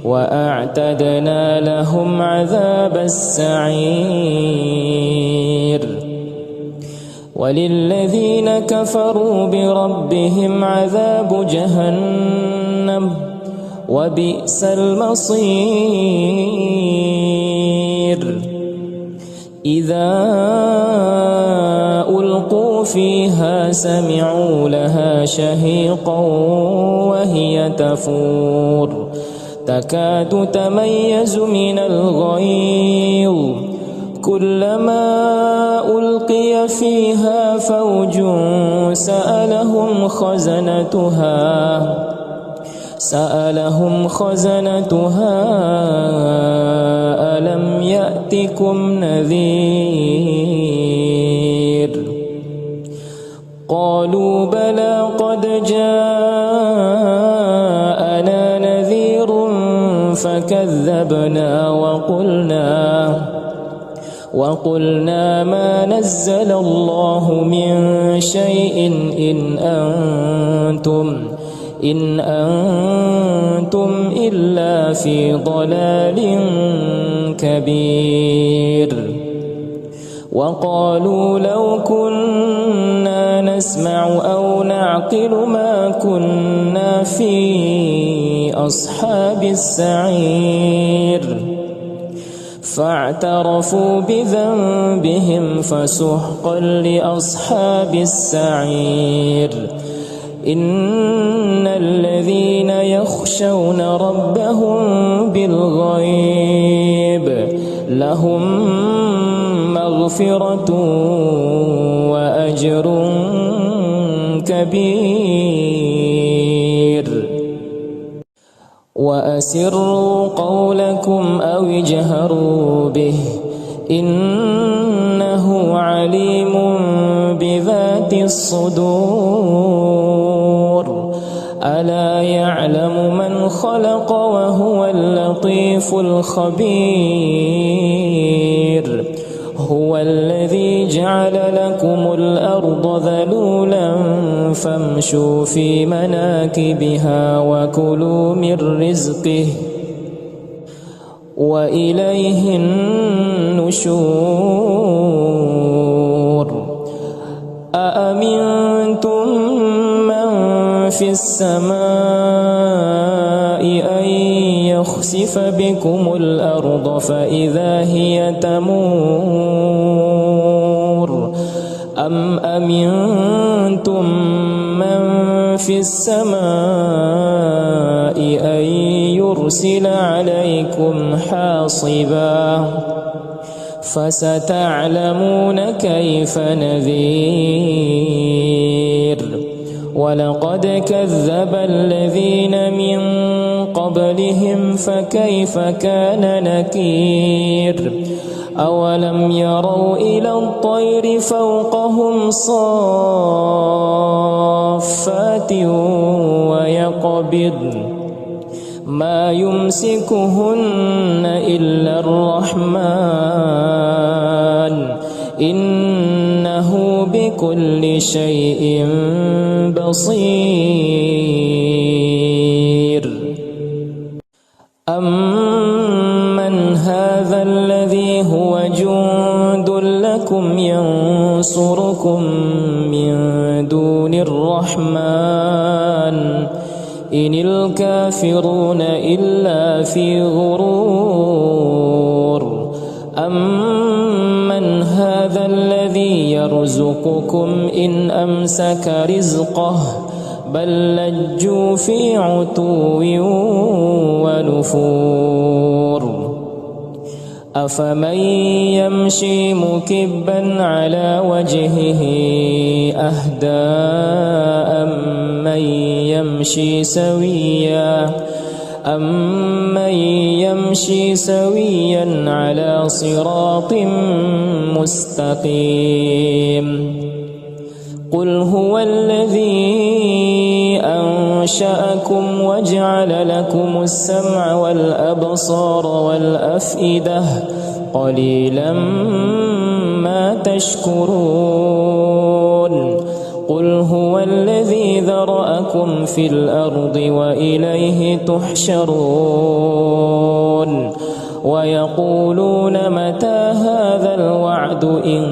وأعتدنا لهم عذاب السعير. وللذين كفروا بربهم عذاب جهنم وبئس المصير. إذا ألقوا فيها سمعوا لها شهيقا وهي تفور تكاد تميز من الغيظ كلما ألقي فيها فوج سألهم خزنتها ألم يأتكم نذير قالوا بلى قد جاءنا نذير فكذبنا وقلنا ما نزل الله من شيء إن أنتم إلا في ضلال كبير. وقالوا لو كنا نسمع أو نعقل ما كنا في أصحاب السعير فاعترفوا بذنبهم فسحقا لأصحاب السعير. إن الذين يخشون ربهم بالغيب لهم مغفرة وأجر كبير. وأسروا قولكم أو اجهروا به إنه عليم بذات الصدور. ألا يعلم من خلق وهو اللطيف الخبير. هو الذي جعل لكم الأرض ذلولا فامشوا في مناكبها وكلوا من رزقه وإليه النشور. أأمنتم من في السماء أن يخسف بكم الأرض فإذا هي تمور أم أمنتم من في السماء أن يرسل عليكم حاصبا فستعلمون كيف نذير. ولقد كذب الذين من قبلهم فكيف كان نكير. أولم يروا إلى الطير فوقهم صافات ويقبضن ما يمسكهن إلا الرحمن إنه بكل شيء بصير أمن هذا الذي هو جند لكم ينصركم من دون الرحمن إن الكافرون إلا في غرور أمن هذا الذي يرزقكم إن أمسك رزقه بل لجوا في عتو ونفور أفمن يمشي مكبا على وجهه أهدى أمن يمشي سويا على صراط مستقيم قل هو الذي أنشأكم وجعل لكم السمع والأبصار والأفئدة قليلا ما تشكرون قل هو الذي ذرأكم في الأرض وإليه تحشرون ويقولون متى هذا الوعد إن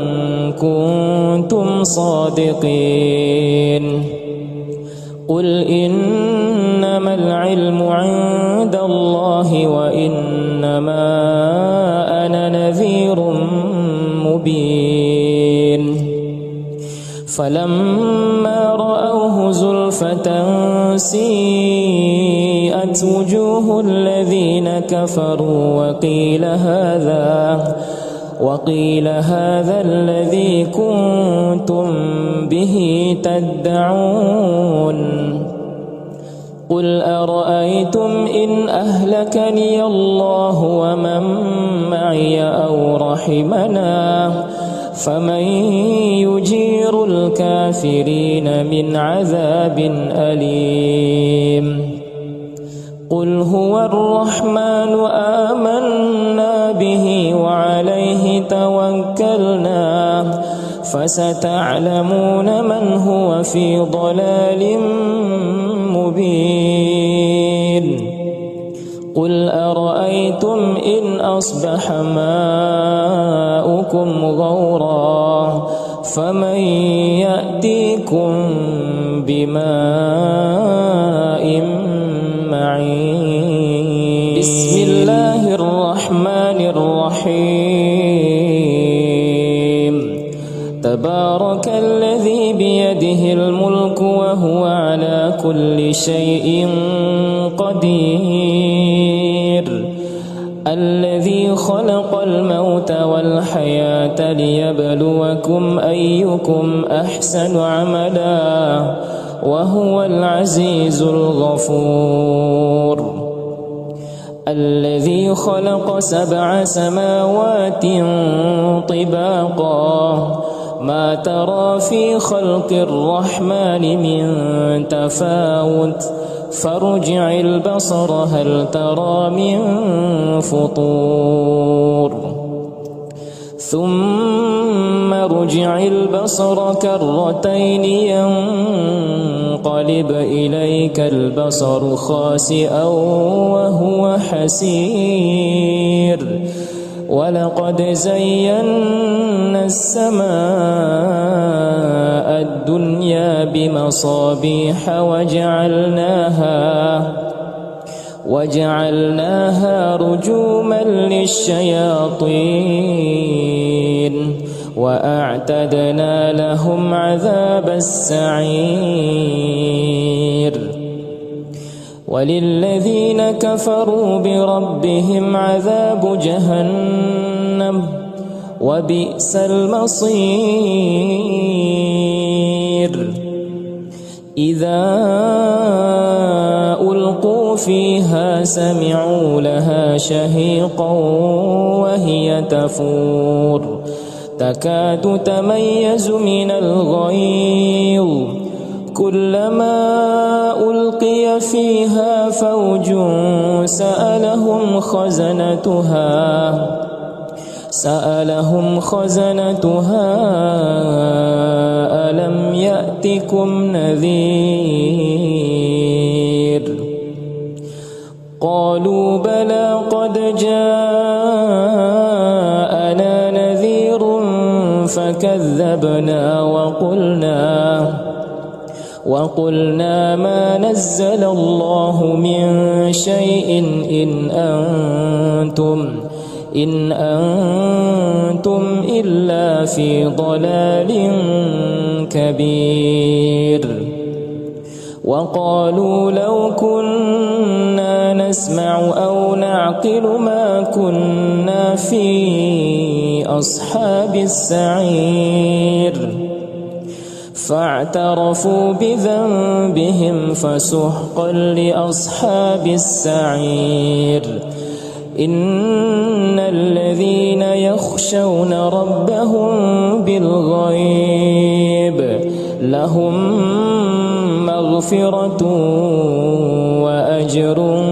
كنتم صادقين قل إنما العلم عند الله وإنما أنا نذير مبين فلما رأوه زلفة سيئت وجوه الذين كفروا وقيل هذا الذي كنتم به تدعون قل أرأيتم إن أهلكني الله ومن معي أو رحمنا فمن يجير الكافرين من عذاب أليم قل هو الرحمن آمنا به وعليه توكلنا فستعلمون من هو في ضلال مبين قل أرأيتم إن أصبح ماؤكم غورا فمن يأتيكم بماء معين بسم الله الرحمن الرحيم تبارك الذي بيده الملك وهو على كل شيء قدير الذي خلق الموت والحياة ليبلوكم أيكم أحسن عملا وهو العزيز الغفور الذي خلق 7 سماوات طباقا ما ترى في خلق الرحمن من تفاوت فارجع البصر هل ترى من فطور ثم ارجع البصر كرتين ينقلب إليك البصر خاسئا وهو حسير ولقد زينا السماء الدنيا بمصابيح وجعلناها رجوما للشياطين وأعتدنا لهم عذاب السعير وللذين كفروا بربهم عذاب جهنم وبئس المصير إذا ألقوا فيها سمعوا لها شهيقا وهي تفور تكاد تميز من الغيظ كلما ألقي فيها فوج سألهم خزنتها ألم يأتكم نذير قالوا بلى قد جاءنا نذير فكذبنا وقلنا ما نزل الله من شيء إن أنتم إلا في ضلال كبير وقالوا لو كنا نسمع أو نعقل ما كنا في أصحاب السعير فاعترفوا بذنبهم فسحقا لأصحاب السعير إن الذين يخشون ربهم بالغيب لهم مغفرة وأجر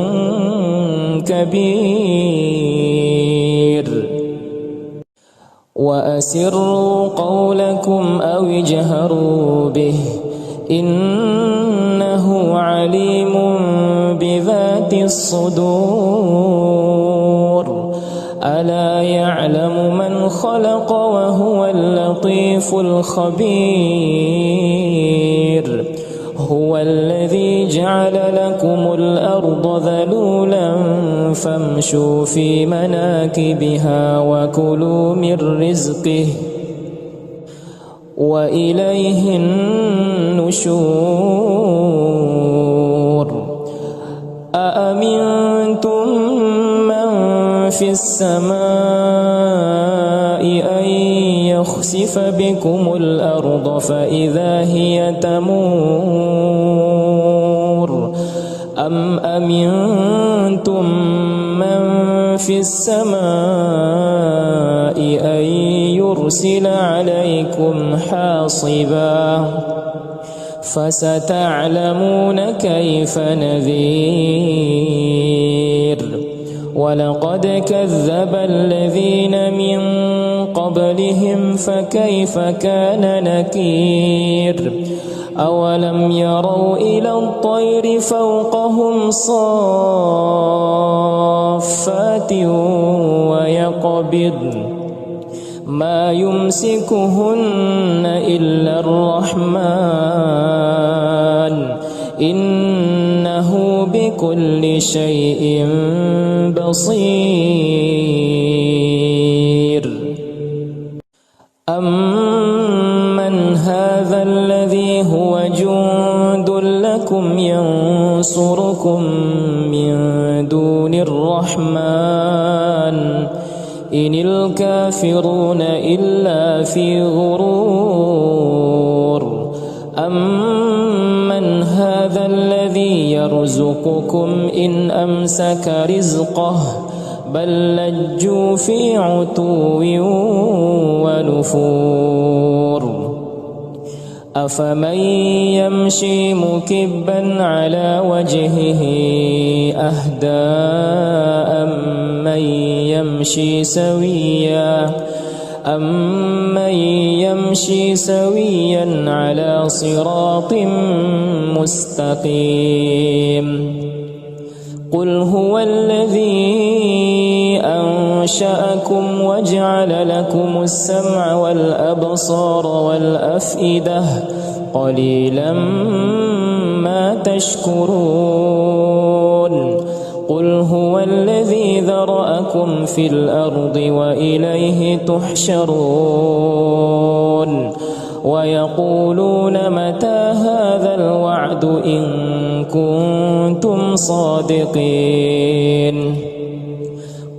كبير وأسروا قولكم أو اجهروا به إنه عليم بذات الصدور ألا يعلم من خلق وهو اللطيف الخبير هو الذي جعل لكم الأرض ذلولا فامشوا في مناكبها وكلوا من رزقه وإليه النشور أأمنتم من في السماء أن يخسف بكم الأرض فإذا هي تمور أم أمنتم من في السماء أن يرسل عليكم حاصبا فستعلمون كيف نذير ولقد كذب الذين من قبلهم فكيف كان نكير أولم يروا إلى الطير فوقهم صافات ويقبضن ما يمسكهن إلا الرحمن إنه بكل شيء بصير أمن هذا الذي هو جند لكم ينصركم من دون الرحمن إن الكافرون إلا في غرور أمن هذا الذي يرزقكم إن أمسك رزقه بل لجوا في عتو ونفور أفمن يمشي مكبا على وجهه أهدى أمن يمشي سويا على صراط مستقيم قل هو الذي أنشأكم وجعل لكم السمع والأبصار والأفئدة قليلا ما تشكرون قل هو الذي ذرأكم في الأرض وإليه تحشرون ويقولون متى هذا الوعد إن كنتم صادقين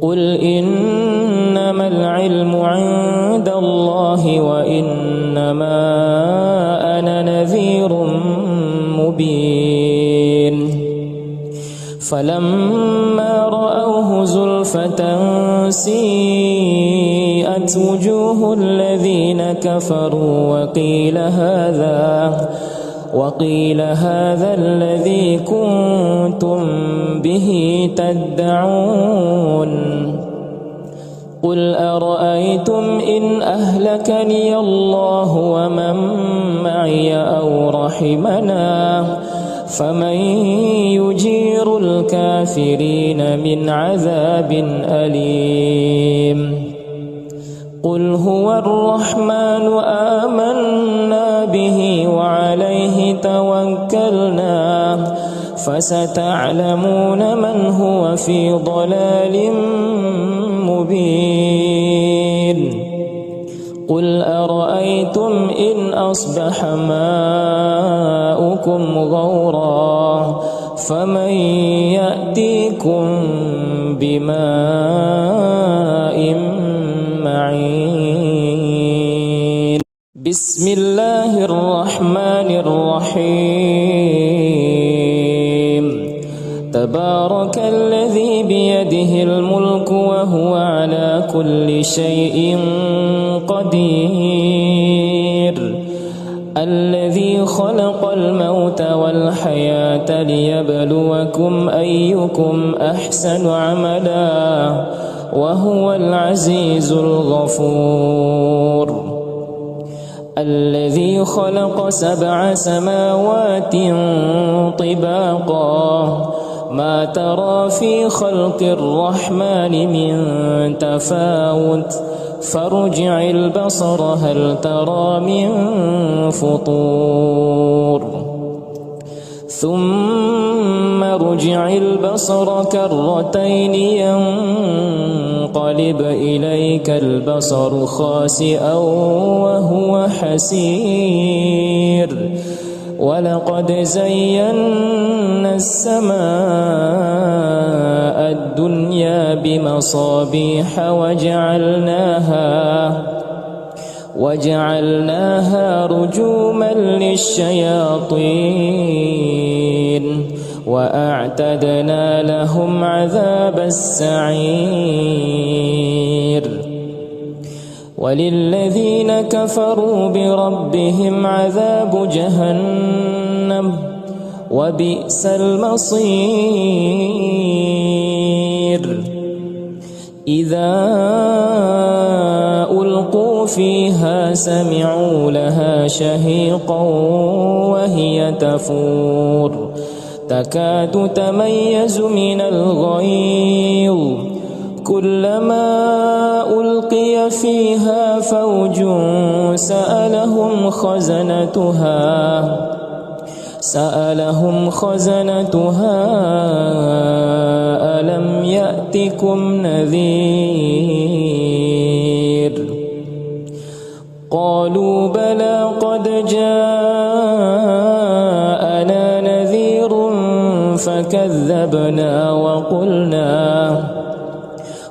قل إنما العلم عند الله وإنما أنا نذير مبين فلما رأوه زلفة سيئت وجوه الذين كفروا وقيل هذا الذي كنتم به تدعون قل أرأيتم إن أهلكني الله ومن معي أو رحمنا فمن يجير الكافرين من عذاب أليم قل هو الرحمن آمنا به وعليه توكلنا فستعلمون من هو في ضلال مبين قل أرأيتم إن أصبح ماؤكم غورا فمن يأتيكم بماء معين بسم الله الرحمن الرحيم تبارك الذي بيده الملك وهو على كل شيء قدير الذي خلق الموت والحياة ليبلوكم أيكم أحسن عملا وهو العزيز الغفور الذي خلق 7 سماوات طباقا ما ترى في خلق الرحمن من تفاوت فارجع البصر هل ترى من فطور ثم ارجع البصر كرتين ينقلب إليك البصر خاسئا وهو حسير ولقد زينا السماء الدنيا بمصابيح وجعلناها رجوما للشياطين وأعتدنا لهم عذاب السعير وللذين كفروا بربهم عذاب جهنم وبئس المصير إذا ألقوا فيها سمعوا لها شهيقا وهي تفور تكاد تميز من الغيظ كلما ألقي فيها فوج سألهم خزنتها ألم يأتكم نذير قالوا بلى قد جاءنا نذير فكذبنا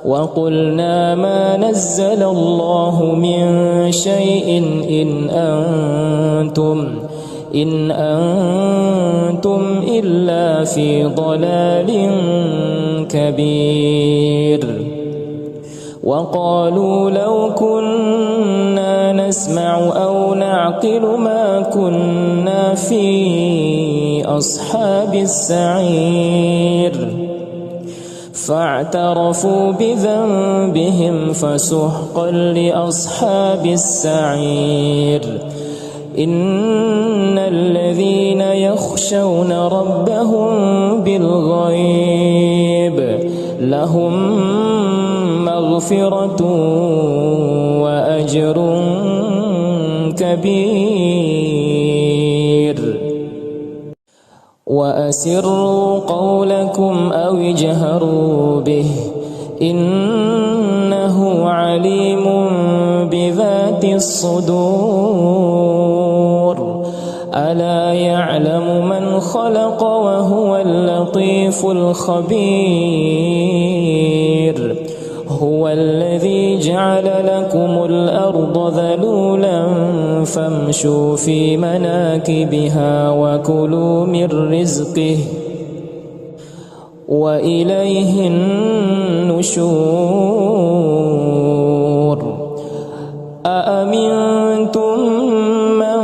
وقلنا ما نزل الله من شيء إن أنتم إلا في ضلال كبير وقالوا لو كنا نسمع أو نعقل ما كنا في أصحاب السعير فاعترفوا بذنبهم فسحقا لأصحاب السعير إن الذين يخشون ربهم بالغيب لهم مغفرة وأجر كبير وأسروا قولكم أو اجهروا به إنه عليم بذات الصدور ألا يعلم من خلق وهو اللطيف الخبير هو الذي جعل لكم الأرض ذلولا فامشوا في مناكبها وكلوا من رزقه وإليه النشور أأمنتم من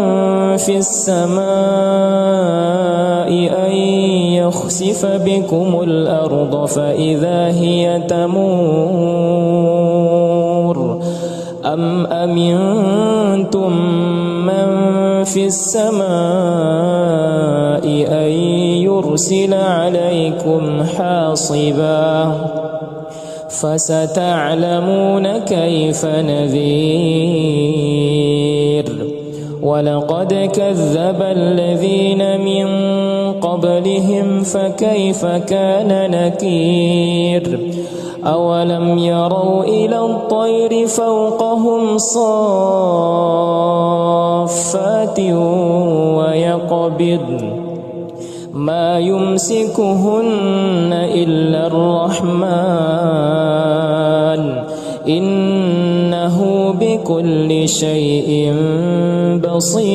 في السماء أن يخسف بكم الأرض فإذا هي تمور أم أمنتم من في السماء أن يرسل عليكم حاصبا فستعلمون كيف نذير ولقد كذب الذين من قبلهم فكيف كان نكير أولم يروا إلى الطير فوقهم صافات ويقبضن ما يمسكهن إلا الرحمن إنه بكل شيء بصير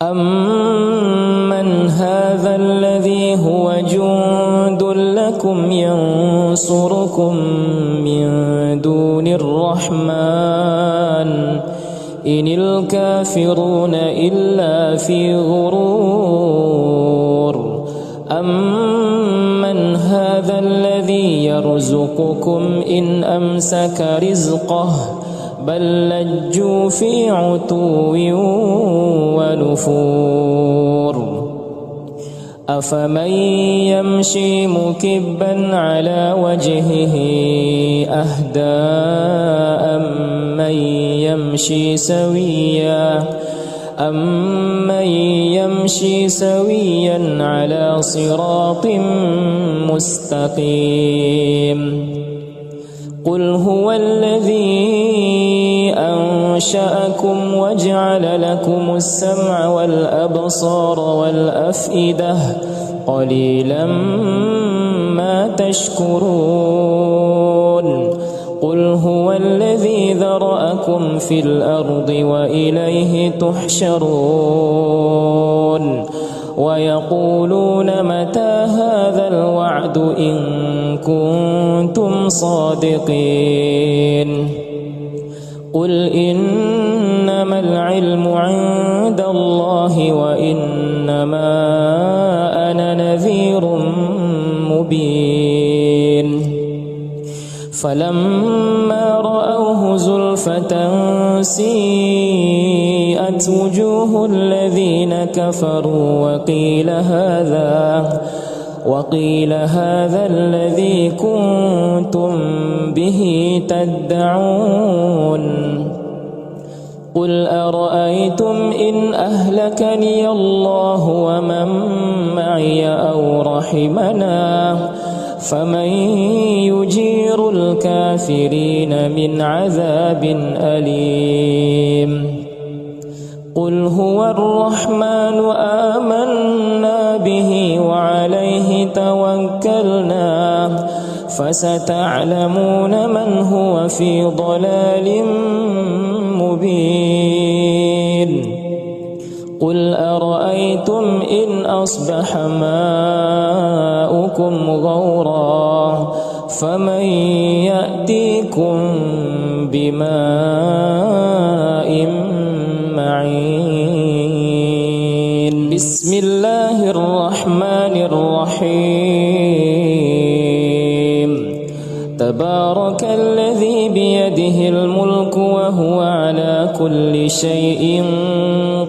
أمن هذا الذي هو جند لكم ينصركم من دون الرحمن إن الكافرون إلا في غرور أمن هذا الذي يرزقكم إن أمسك رزقه بل لجوا في عتو ونفور أفمن يمشي مكبا على وجهه أهدى أمن يمشي سويا على صراط مستقيم قل هو الذي أنشأكم وجعل لكم السمع والأبصار والأفئدة قليلا ما تشكرون قل هو الذي ذرأكم في الأرض وإليه تحشرون ويقولون متى هذا الوعد إن كنتم صادقين قل إنما العلم عند الله وإنما أنا نذير مبين فلما رأوه زلفة سيئت وجوه الذين كفروا وقيل هذا الذي كنتم به تدعون قل أرأيتم إن أهلكني الله ومن معي أو رحمنا فمن يجير الكافرين من عذاب أليم قل هو الرحمن آمنا به وعليه توكلنا فستعلمون من هو في ضلال مبين قل أرأيتم إن أصبح ماؤكم غورا فمن يأتيكم بماء معين بسم الله الرحمن الرحيم تبارك الذي بيده الملك وهو على كل شيء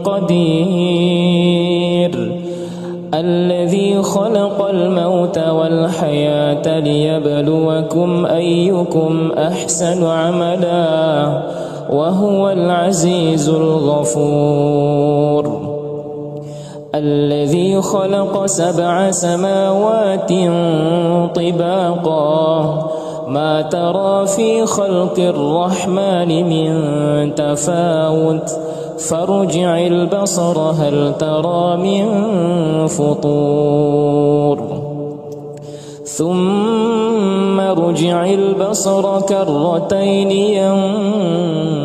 قدير الذي خلق الموت والحياة ليبلوكم أيكم أحسن عملا وهو العزيز الغفور الذي خلق 7 سماوات طباقا ما ترى في خلق الرحمن من تفاوت فارجع البصر هل ترى من فطور ثم ارجع البصر كرتين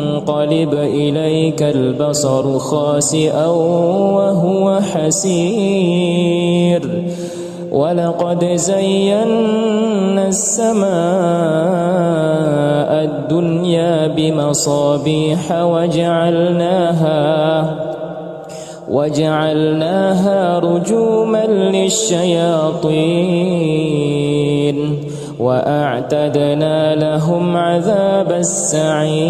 ينقلب إليك البصر خاسئا وهو حسير ولقد زينا السماء الدنيا بمصابيح وجعلناها رجوما للشياطين وأعتدنا لهم عذاب السعير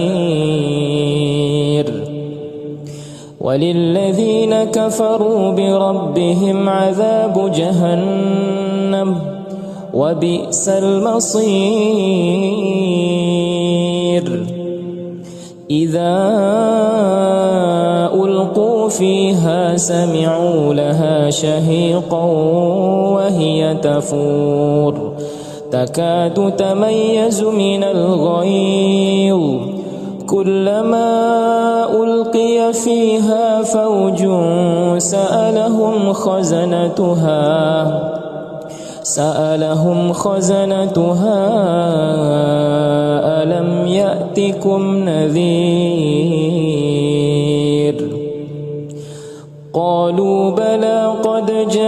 وللذين كفروا بربهم عذاب جهنم وبئس المصير إذا ألقوا فيها سمعوا لها شهيقا وهي تفور تكاد تميز من الغيظ كلما ألقي فيها فوج سألهم خزنتها ألم يأتكم نذير قالوا بلى قد جاءنا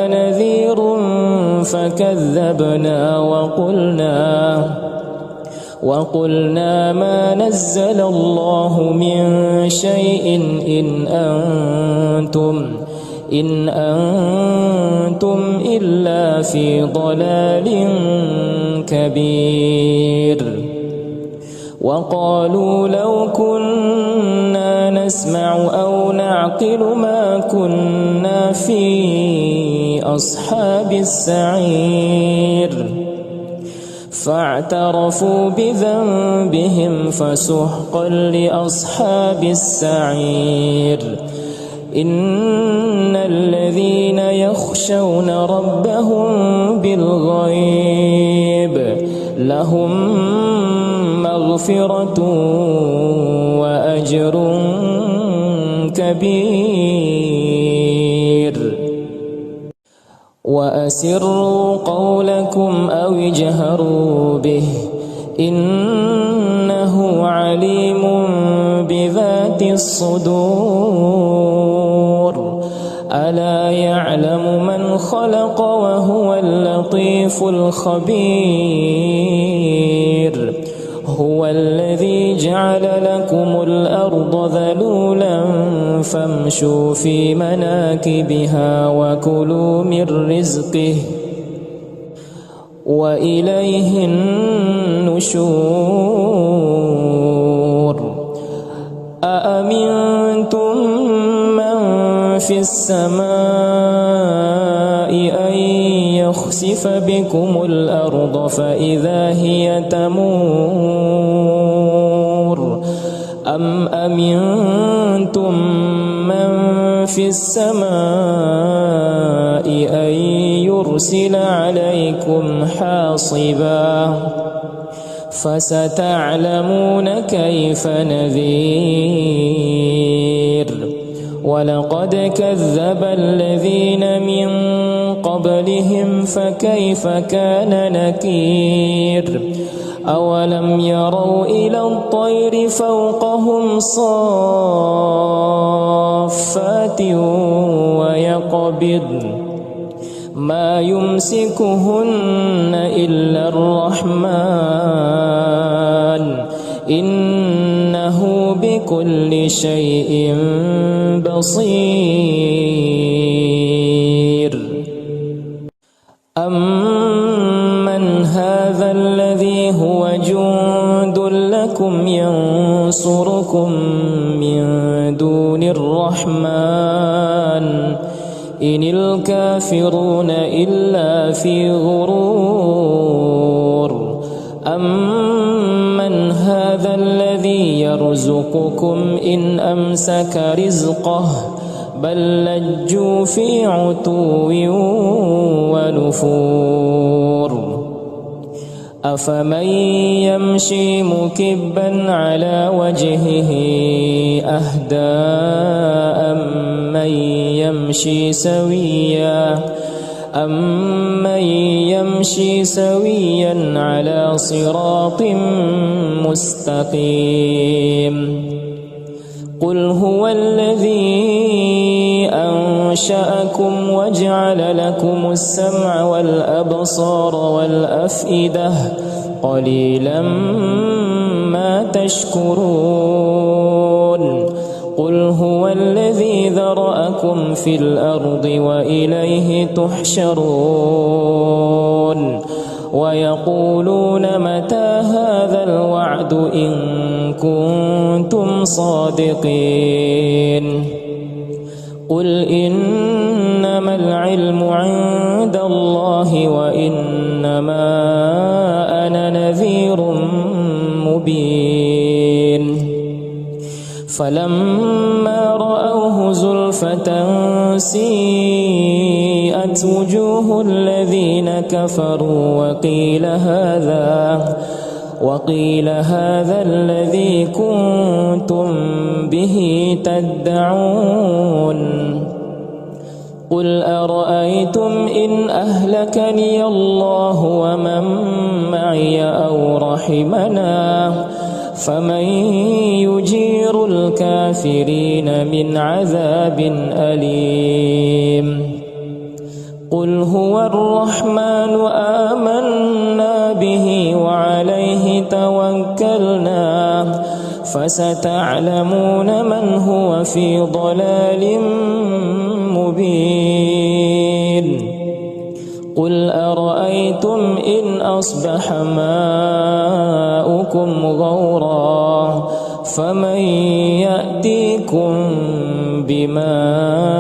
نذير فكذبنا وقلنا ما نزل الله من شيء إن أنتم إلا في ضلال كبير وقالوا لو كنا نسمع أو نعقل ما كنا في أصحاب السعير فاعترفوا بذنبهم فسحقا لأصحاب السعير إن الذين يخشون ربهم بالغيب لهم مغفرة وأجر كبير وأسروا قولكم أو اجهروا به إنه عليم بذات الصدور ألا يعلم من خلق وهو اللطيف الخبير هو الذي جعل لكم الأرض ذلولا فامشوا في مناكبها وكلوا من رزقه وإليه النشور أأمنتم من في السماء أن يخسف بكم الأرض فإذا هي تمور أم أمنتم من في السماء أن يرسل عليكم حاصبا فستعلمون كيف نذير ولقد كذب الذين من قبلهم فكيف كان نكير أولم يروا إلى الطير فوقهم صافات ويقبضن ما يمسكهن إلا الرحمن إنه بكل شيء بصير أمن هذا الذي هو جند لكم ينصركم من دون الرحمن إن الكافرون إلا في غرور أمن هذا الذي يرزقكم إن أمسك رزقه بل لجوا في عتو ونفور أفمن يمشي مكبا على وجهه أهدى أمن يمشي سويا أمن يمشي سويا على صراط مستقيم قل هو الذي أنشأكم وجعل لكم السمع والأبصار والأفئدة قليلا ما تشكرون قل هو الذي ذرأكم في الأرض وإليه تحشرون ويقولون متى هذا الوعد إن كنتم صادقين قل إنما العلم عند الله وإنما أنا نذير مبين فلما رأوه زلفة سيئت وجوه الذين كفروا وقيل هذا الذي كنتم به تدعون قل أرأيتم إن أهلكني الله ومن معي أو رحمنا فمن يجير الكافرين من عذاب أليم قل هو الرحمن آمنا به وعليه توكلنا فستعلمون من هو في ضلال مبين قل أرأيتم إن أصبح ماؤكم غورا فمن يأتيكم بماء